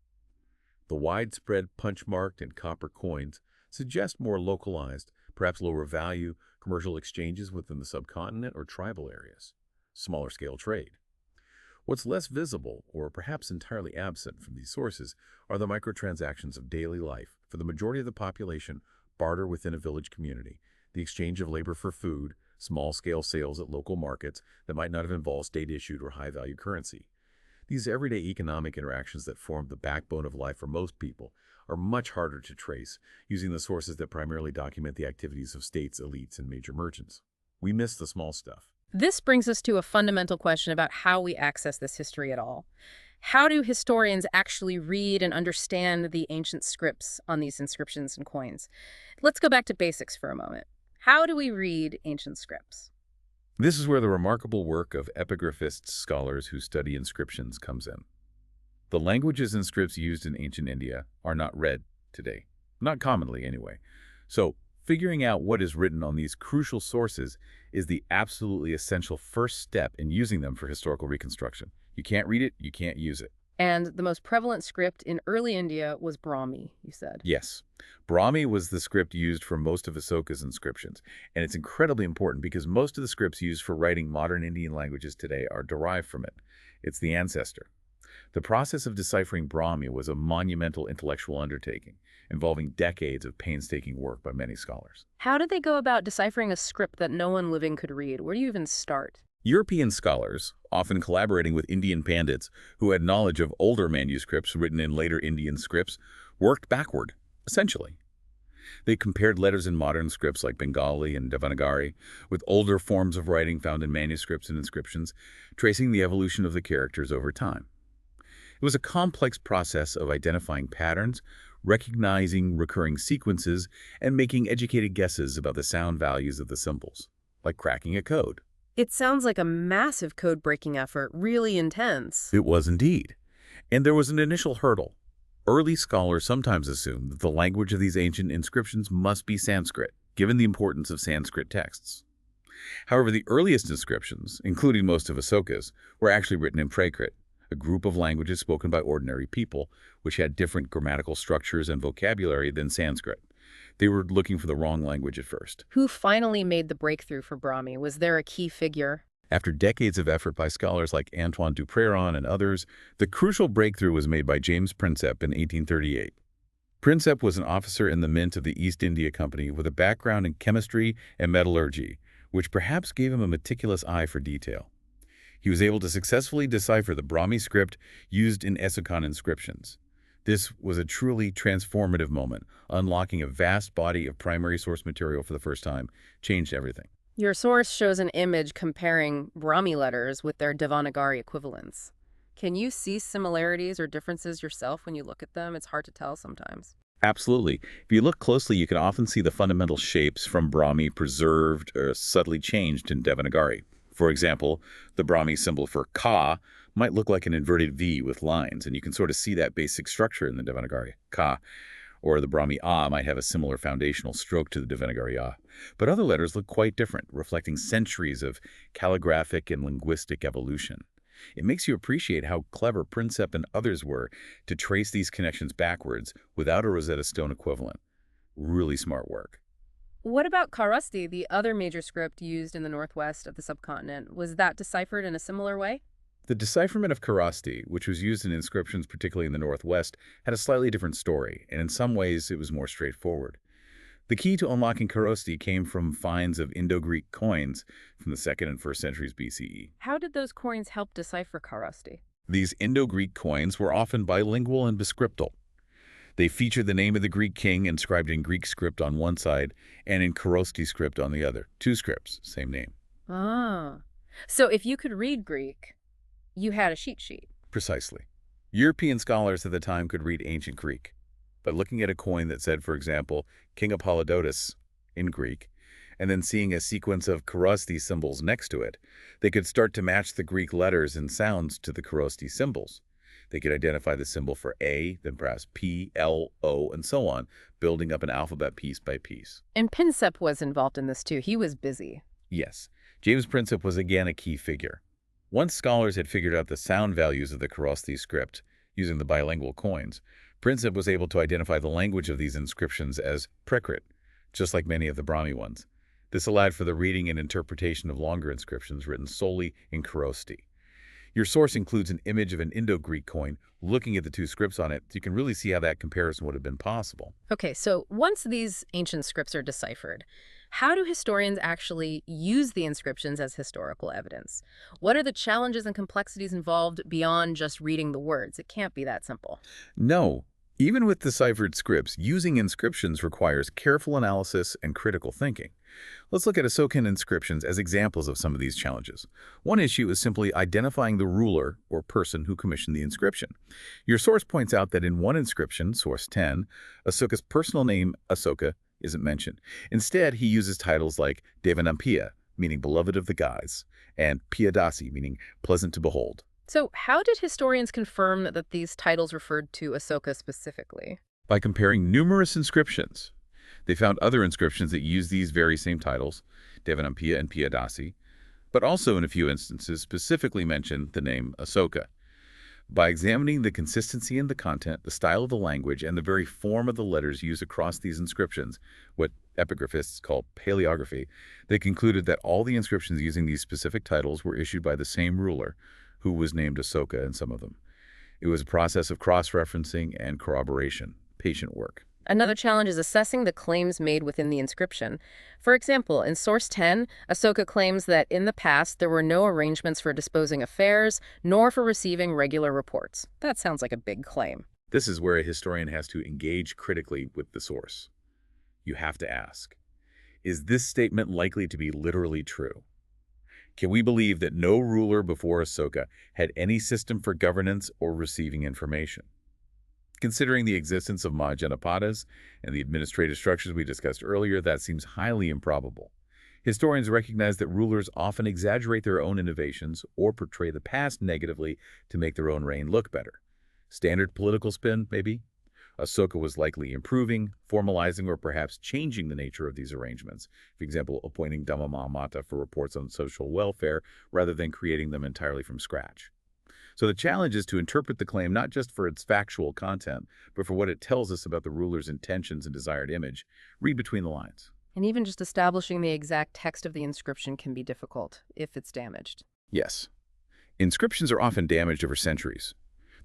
The widespread punch-marked and copper coins suggest more localized, perhaps lower-value, commercial exchanges within the subcontinent or tribal areas. Smaller-scale trade. What's less visible, or perhaps entirely absent from these sources, are the microtransactions of daily life. For the majority of the population, barter within a village community, the exchange of labor for food, small-scale sales at local markets that might not have involved state-issued or high-value currency. These everyday economic interactions that form the backbone of life for most people are much harder to trace, using the sources that primarily document the activities of states, elites, and major merchants. We miss the small stuff. This brings us to a fundamental question about how we access this history at all. How do historians actually read and understand the ancient scripts on these inscriptions and coins? Let's go back to basics for a moment. How do we read ancient scripts? This is where the remarkable work of epigraphist scholars who study inscriptions comes in. The languages and scripts used in ancient India are not read today, not commonly anyway. So, figuring out what is written on these crucial sources is the absolutely essential first step in using them for historical reconstruction. You can't read it, you can't use it. And the most prevalent script in early India was Brahmi, you said. Yes. Brahmi was the script used for most of Asoka's inscriptions, and it's incredibly important because most of the scripts used for writing modern Indian languages today are derived from it. It's the ancestor. The process of deciphering Brahmi was a monumental intellectual undertaking, involving decades of painstaking work by many scholars. How did they go about deciphering a script that no one living could read? Where do you even start? European scholars, often collaborating with Indian pandits who had knowledge of older manuscripts written in later Indian scripts, worked backward, essentially. They compared letters in modern scripts like Bengali and Devanagari with older forms of writing found in manuscripts and inscriptions, tracing the evolution of the characters over time. It was a complex process of identifying patterns, recognizing recurring sequences, and making educated guesses about the sound values of the symbols, like cracking a code. It sounds like a massive code-breaking effort, really intense. It was indeed. And there was an initial hurdle. Early scholars sometimes assumed that the language of these ancient inscriptions must be Sanskrit, given the importance of Sanskrit texts. However, the earliest inscriptions, including most of Asoka's, were actually written in Prakrit, a group of languages spoken by ordinary people, which had different grammatical structures and vocabulary than Sanskrit. They were looking for the wrong language at first. Who finally made the breakthrough for Brahmi? Was there a key figure? After decades of effort by scholars like Antoine Dupreyron and others, the crucial breakthrough was made by James Prinsep in 1838. Prinsep was an officer in the Mint of the East India Company with a background in chemistry and metallurgy, which perhaps gave him a meticulous eye for detail. He was able to successfully decipher the Brahmi script used in Asokan inscriptions. This was a truly transformative moment, unlocking a vast body of primary source material for the first time, changed everything. Your source shows an image comparing Brahmi letters with their Devanagari equivalents. Can you see similarities or differences yourself when you look at them? It's hard to tell sometimes. Absolutely. If you look closely, you can often see the fundamental shapes from Brahmi preserved or subtly changed in Devanagari. For example, the Brahmi symbol for Ka might look like an inverted V with lines, and you can sort of see that basic structure in the Devanagari, Ka. Or the Brahmi A might have a similar foundational stroke to the Devanagari A. But other letters look quite different, reflecting centuries of calligraphic and linguistic evolution. It makes you appreciate how clever Prinsep and others were to trace these connections backwards without a Rosetta Stone equivalent. Really smart work. What about Kharosthi, the other major script used in the northwest of the subcontinent? Was that deciphered in a similar way? The decipherment of Kharosthi, which was used in inscriptions particularly in the northwest, had a slightly different story, and in some ways it was more straightforward. The key to unlocking Kharosthi came from finds of Indo-Greek coins from the 2nd and 1st centuries BCE. How did those coins help decipher Kharosthi? These Indo-Greek coins were often bilingual and biscriptal. They feature the name of the Greek king inscribed in Greek script on one side and in Korosti script on the other. Two scripts, same name. Ah. So if you could read Greek, you had a cheat sheet. Precisely. European scholars at the time could read ancient Greek, but looking at a coin that said, for example, King Apollodotus in Greek, and then seeing a sequence of Korosti symbols next to it, they could start to match the Greek letters and sounds to the Korosti symbols. They could identify the symbol for A, then perhaps P, L, O, and so on, building up an alphabet piece by piece. And Prinsep was involved in this too. He was busy. Yes, James Prinsep was again a key figure. Once scholars had figured out the sound values of the Korosti script using the bilingual coins, Prinsep was able to identify the language of these inscriptions as Prakrit, just like many of the Brahmi ones. This allowed for the reading and interpretation of longer inscriptions written solely in Korosti. Your source includes an image of an Indo-Greek coin. Looking at the two scripts on it, you can really see how that comparison would have been possible. Okay, so once these ancient scripts are deciphered, how do historians actually use the inscriptions as historical evidence? What are the challenges and complexities involved beyond just reading the words? It can't be that simple. No, even with deciphered scripts, using inscriptions requires careful analysis and critical thinking. Let's look at Asokan inscriptions as examples of some of these challenges. One issue is simply identifying the ruler or person who commissioned the inscription. Your source points out that in one inscription, source 10, Asoka's personal name, Asoka, isn't mentioned. Instead, he uses titles like Devanampiya, meaning beloved of the gods, and Piyadasi, meaning pleasant to behold. So how did historians confirm that these titles referred to Asoka specifically? By comparing numerous inscriptions, they found other inscriptions that use these very same titles, Devanampiya and Piyadasi, but also in a few instances specifically mention the name Asoka. By examining the consistency in the content, the style of the language, and the very form of the letters used across these inscriptions, what epigraphists call paleography, they concluded that all the inscriptions using these specific titles were issued by the same ruler, who was named Asoka in some of them. It was a process of cross-referencing and corroboration, patient work. Another challenge is assessing the claims made within the inscription. For example, in Source 10, Asoka claims that in the past there were no arrangements for disposing affairs, nor for receiving regular reports. That sounds like a big claim. This is where a historian has to engage critically with the source. You have to ask, is this statement likely to be literally true? Can we believe that no ruler before Asoka had any system for governance or receiving information? Considering the existence of Mahajanapadas and the administrative structures we discussed earlier, that seems highly improbable. Historians recognize that rulers often exaggerate their own innovations or portray the past negatively to make their own reign look better. Standard political spin, maybe? Asoka was likely improving, formalizing, or perhaps changing the nature of these arrangements. For example, appointing Dhamma Mahamata for reports on social welfare rather than creating them entirely from scratch. So the challenge is to interpret the claim not just for its factual content, but for what it tells us about the ruler's intentions and desired image. Read between the lines. And even just establishing the exact text of the inscription can be difficult if it's damaged. Yes. Inscriptions are often damaged over centuries.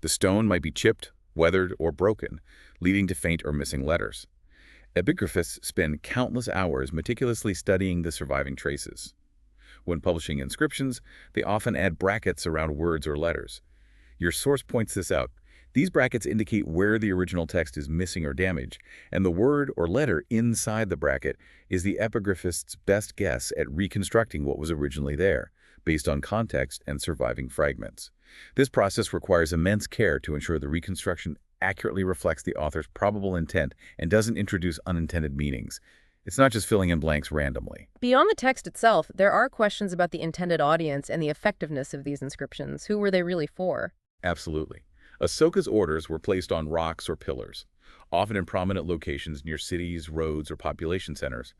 The stone might be chipped, weathered, or broken, leading to faint or missing letters. Epigraphists spend countless hours meticulously studying the surviving traces. When publishing inscriptions, they often add brackets around words or letters. Your source points this out. These brackets indicate where the original text is missing or damaged, and the word or letter inside the bracket is the epigraphist's best guess at reconstructing what was originally there, based on context and surviving fragments. This process requires immense care to ensure the reconstruction accurately reflects the author's probable intent and doesn't introduce unintended meanings. It's not just filling in blanks randomly. Beyond the text itself, there are questions about the intended audience and the effectiveness of these inscriptions. Who were they really for? Absolutely. Asoka's orders were placed on rocks or pillars, often in prominent locations near cities, roads, or population centers.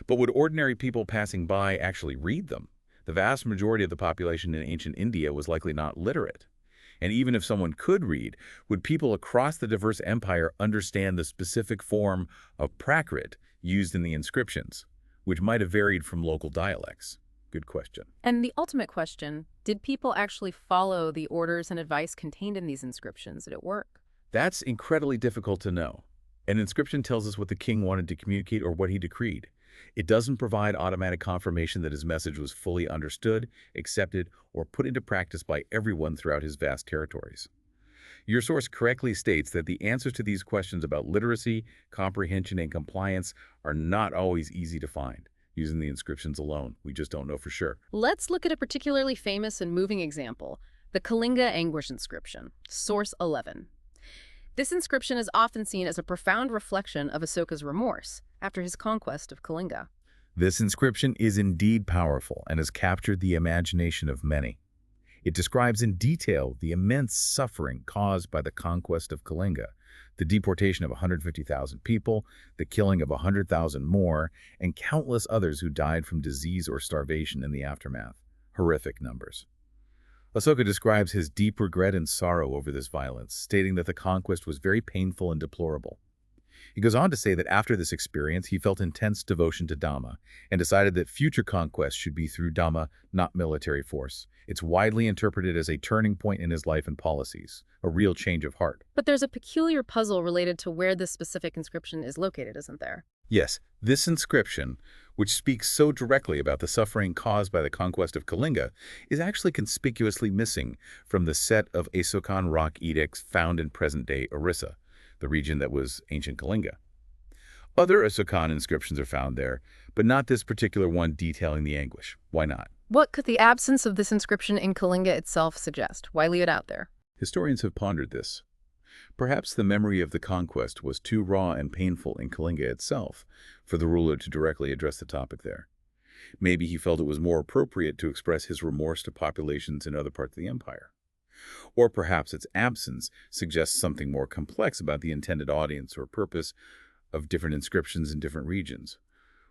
But would ordinary people passing by actually read them? The vast majority of the population in ancient India was likely not literate. And even if someone could read, would people across the diverse empire understand the specific form of Prakrit used in the inscriptions, which might have varied from local dialects? Good question. And the ultimate question, did people actually follow the orders and advice contained in these inscriptions? Did it work? That's incredibly difficult to know. An inscription tells us what the king wanted to communicate or what he decreed. It doesn't provide automatic confirmation that his message was fully understood, accepted, or put into practice by everyone throughout his vast territories. Your source correctly states that the answers to these questions about literacy, comprehension, and compliance are not always easy to find. Using the inscriptions alone, we just don't know for sure. Let's look at a particularly famous and moving example, the Kalinga Anguish inscription, source 11. This inscription is often seen as a profound reflection of Asoka's remorse after his conquest of Kalinga. This inscription is indeed powerful and has captured the imagination of many. It describes in detail the immense suffering caused by the conquest of Kalinga, the deportation of 150,000 people, the killing of 100,000 more, and countless others who died from disease or starvation in the aftermath. Horrific numbers. Asoka describes his deep regret and sorrow over this violence, stating that the conquest was very painful and deplorable. He goes on to say that after this experience, he felt intense devotion to Dhamma and decided that future conquests should be through Dhamma, not military force. It's widely interpreted as a turning point in his life and policies, a real change of heart. But there's a peculiar puzzle related to where this specific inscription is located, isn't there? Yes, this inscription, which speaks so directly about the suffering caused by the conquest of Kalinga, is actually conspicuously missing from the set of Asokan rock edicts found in present-day Orissa, the region that was ancient Kalinga. Other Asokan inscriptions are found there, but not this particular one detailing the anguish. Why not? What could the absence of this inscription in Kalinga itself suggest? Why leave it out there? Historians have pondered this. Perhaps the memory of the conquest was too raw and painful in Kalinga itself for the ruler to directly address the topic there. Maybe he felt it was more appropriate to express his remorse to populations in other parts of the empire. Or perhaps its absence suggests something more complex about the intended audience or purpose of different inscriptions in different regions.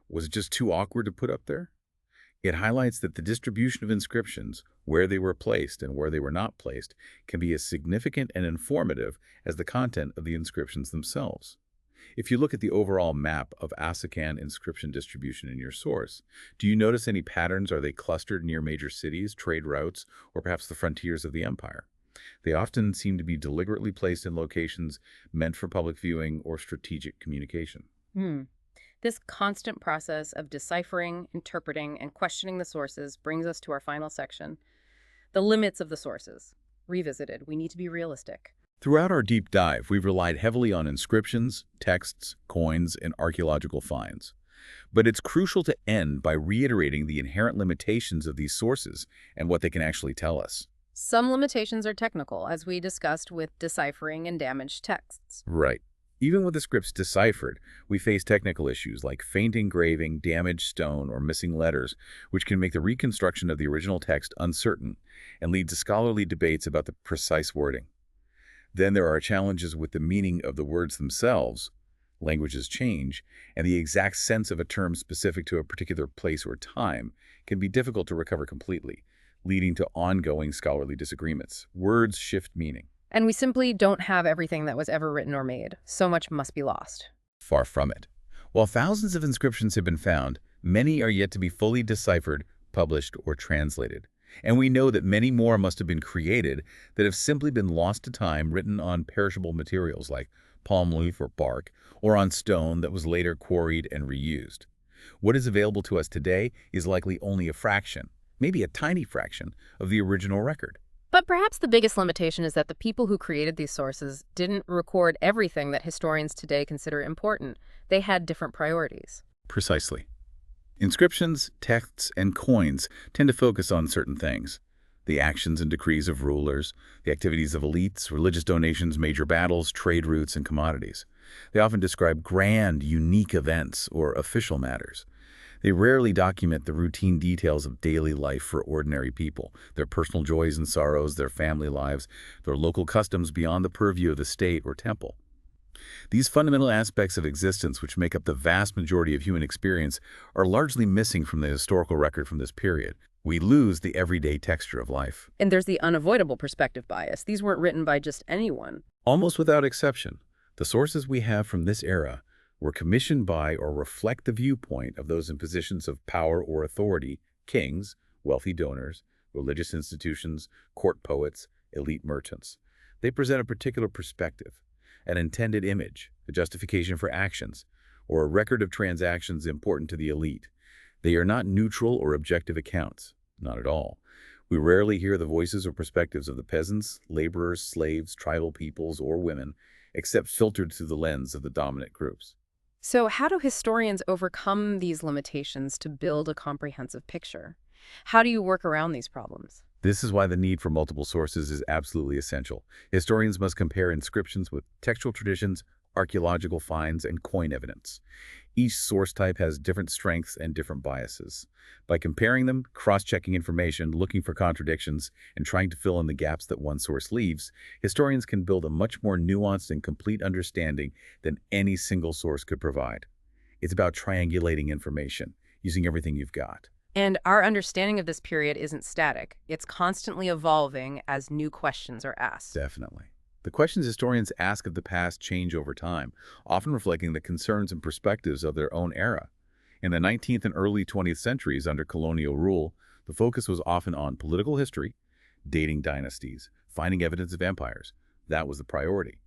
Was it just too awkward to put up there? It highlights that the distribution of inscriptions, where they were placed and where they were not placed, can be as significant and informative as the content of the inscriptions themselves. If you look at the overall map of Asokan inscription distribution in your source, do you notice any patterns? Are they clustered near major cities, trade routes, or perhaps the frontiers of the empire? They often seem to be deliberately placed in locations meant for public viewing or strategic communication. This constant process of deciphering, interpreting, and questioning the sources brings us to our final section, the limits of the sources. Revisited, we need to be realistic. Throughout our deep dive, we've relied heavily on inscriptions, texts, coins, and archaeological finds. But it's crucial to end by reiterating the inherent limitations of these sources and what they can actually tell us. Some limitations are technical, as we discussed with deciphering and damaged texts. Right. Even with the scripts deciphered, we face technical issues like faint engraving, damaged stone, or missing letters, which can make the reconstruction of the original text uncertain and lead to scholarly debates about the precise wording. Then there are challenges with the meaning of the words themselves. Languages change, and the exact sense of a term specific to a particular place or time can be difficult to recover completely, leading to ongoing scholarly disagreements. Words shift meaning. And we simply don't have everything that was ever written or made. So much must be lost. Far from it. While thousands of inscriptions have been found, many are yet to be fully deciphered, published, or translated. And we know that many more must have been created that have simply been lost to time, written on perishable materials like palm leaf or bark, or on stone that was later quarried and reused. What is available to us today is likely only a fraction, maybe a tiny fraction, of the original record. But perhaps the biggest limitation is that the people who created these sources didn't record everything that historians today consider important. They had different priorities. Precisely. Inscriptions, texts, and coins tend to focus on certain things: the actions and decrees of rulers, the activities of elites, religious donations, major battles, trade routes, and commodities. They often describe grand, unique events or official matters. They rarely document the routine details of daily life for ordinary people, their personal joys and sorrows, their family lives, their local customs beyond the purview of the state or temple. These fundamental aspects of existence, which make up the vast majority of human experience, are largely missing from the historical record from this period. We lose the everyday texture of life. And there's the unavoidable perspective bias. These weren't written by just anyone. Almost without exception, the sources we have from this era were commissioned by or reflect the viewpoint of those in positions of power or authority: kings, wealthy donors, religious institutions, court poets, elite merchants. They present a particular perspective, an intended image, a justification for actions, or a record of transactions important to the elite. They are not neutral or objective accounts, not at all. We rarely hear the voices or perspectives of the peasants, laborers, slaves, tribal peoples, or women, except filtered through the lens of the dominant groups. So how do historians overcome these limitations to build a comprehensive picture? How do you work around these problems? This is why the need for multiple sources is absolutely essential. Historians must compare inscriptions with textual traditions, archaeological finds, and coin evidence. Each source type has different strengths and different biases. By comparing them, cross-checking information, looking for contradictions, and trying to fill in the gaps that one source leaves, historians can build a much more nuanced and complete understanding than any single source could provide. It's about triangulating information, using everything you've got. And our understanding of this period isn't static. It's constantly evolving as new questions are asked. Definitely. The questions historians ask of the past change over time, often reflecting the concerns and perspectives of their own era. In the 19th and early 20th centuries under colonial rule, the focus was often on political history, dating dynasties, finding evidence of empires. That was the priority.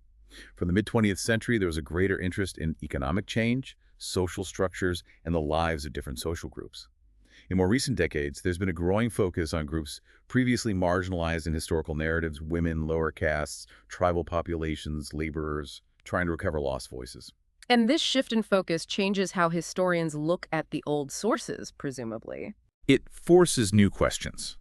From the mid-20th century, there was a greater interest in economic change, social structures, and the lives of different social groups. In more recent decades, there's been a growing focus on groups previously marginalized in historical narratives: women, lower castes, tribal populations, laborers, trying to recover lost voices. And this shift in focus changes how historians look at the old sources, presumably. It forces new questions.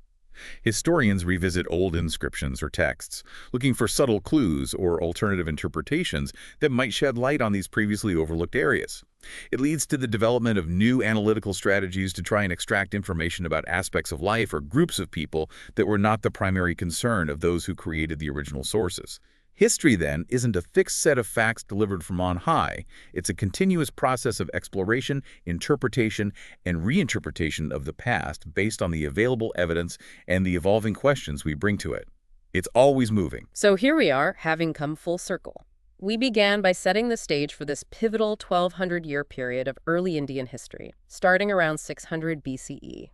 Historians revisit old inscriptions or texts, looking for subtle clues or alternative interpretations that might shed light on these previously overlooked areas. It leads to the development of new analytical strategies to try and extract information about aspects of life or groups of people that were not the primary concern of those who created the original sources. History, then, isn't a fixed set of facts delivered from on high. It's a continuous process of exploration, interpretation, and reinterpretation of the past based on the available evidence and the evolving questions we bring to it. It's always moving. So here we are, having come full circle. We began by setting the stage for this pivotal 1,200-year period of early Indian history, starting around 600 BCE.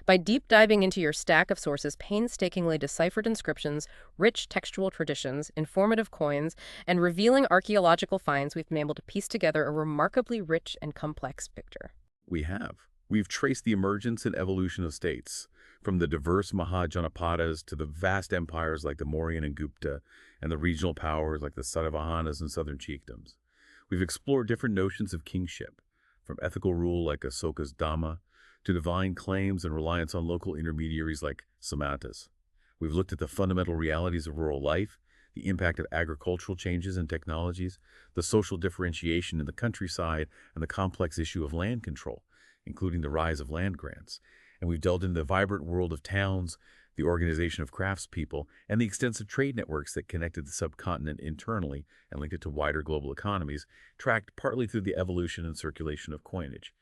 By deep diving into your stack of sources, painstakingly deciphered inscriptions, rich textual traditions, informative coins, and revealing archaeological finds, we've been able to piece together a remarkably rich and complex picture. We have. We've traced the emergence and evolution of states, from the diverse Mahajanapadas to the vast empires like the Mauryan and Gupta, and the regional powers like the Satavahanas and southern chiefdoms. We've explored different notions of kingship, from ethical rule like Asoka's Dhamma, to divine claims and reliance on local intermediaries like Samantas. We've looked at the fundamental realities of rural life, the impact of agricultural changes and technologies, the social differentiation in the countryside, and the complex issue of land control, including the rise of land grants. And we've delved into the vibrant world of towns, the organization of craftspeople, and the extensive trade networks that connected the subcontinent internally and linked it to wider global economies, tracked partly through the evolution and circulation of coinage.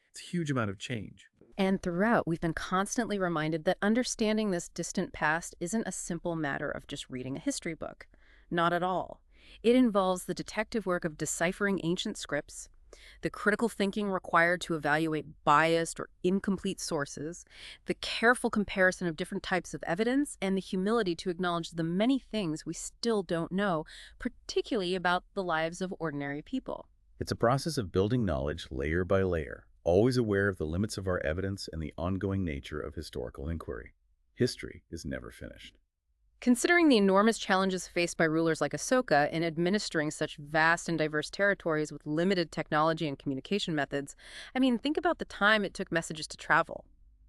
It's a huge amount of change. And throughout, we've been constantly reminded that understanding this distant past isn't a simple matter of just reading a history book. Not at all. It involves the detective work of deciphering ancient scripts, the critical thinking required to evaluate biased or incomplete sources, the careful comparison of different types of evidence, and the humility to acknowledge the many things we still don't know, particularly about the lives of ordinary people. It's a process of building knowledge layer by layer, always aware of the limits of our evidence and the ongoing nature of historical inquiry. History is never finished. Considering the enormous challenges faced by rulers like Asoka in administering such vast and diverse territories with limited technology and communication methods, think about the time it took messages to travel.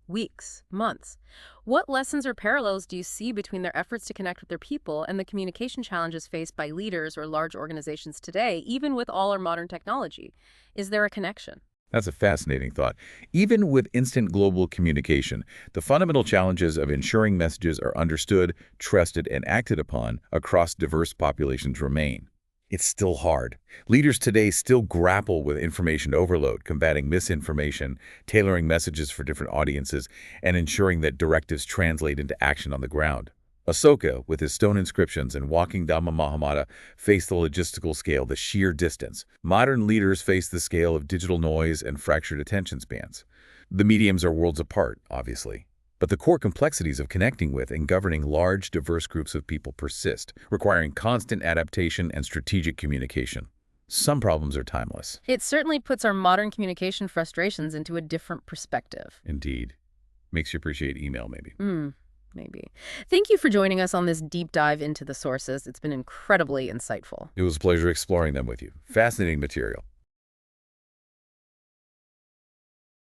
Weeks, months. What lessons or parallels do you see between their efforts to connect with their people and the communication challenges faced by leaders or large organizations today, even with all our modern technology? Is there a connection? That's a fascinating thought. Even with instant global communication, the fundamental challenges of ensuring messages are understood, trusted, and acted upon across diverse populations remain. It's still hard. Leaders today still grapple with information overload, combating misinformation, tailoring messages for different audiences, and ensuring that directives translate into action on the ground. Asoka, with his stone inscriptions and walking Dhamma Mahamata, faced the logistical scale, the sheer distance. Modern leaders face the scale of digital noise and fractured attention spans. The mediums are worlds apart, obviously. But the core complexities of connecting with and governing large, diverse groups of people persist, requiring constant adaptation and strategic communication. Some problems are timeless. It certainly puts our modern communication frustrations into a different perspective. Indeed. Makes you appreciate email, maybe. maybe. Thank you for joining us on this deep dive into the sources. It's been incredibly insightful. It was a pleasure exploring them with you. Fascinating material.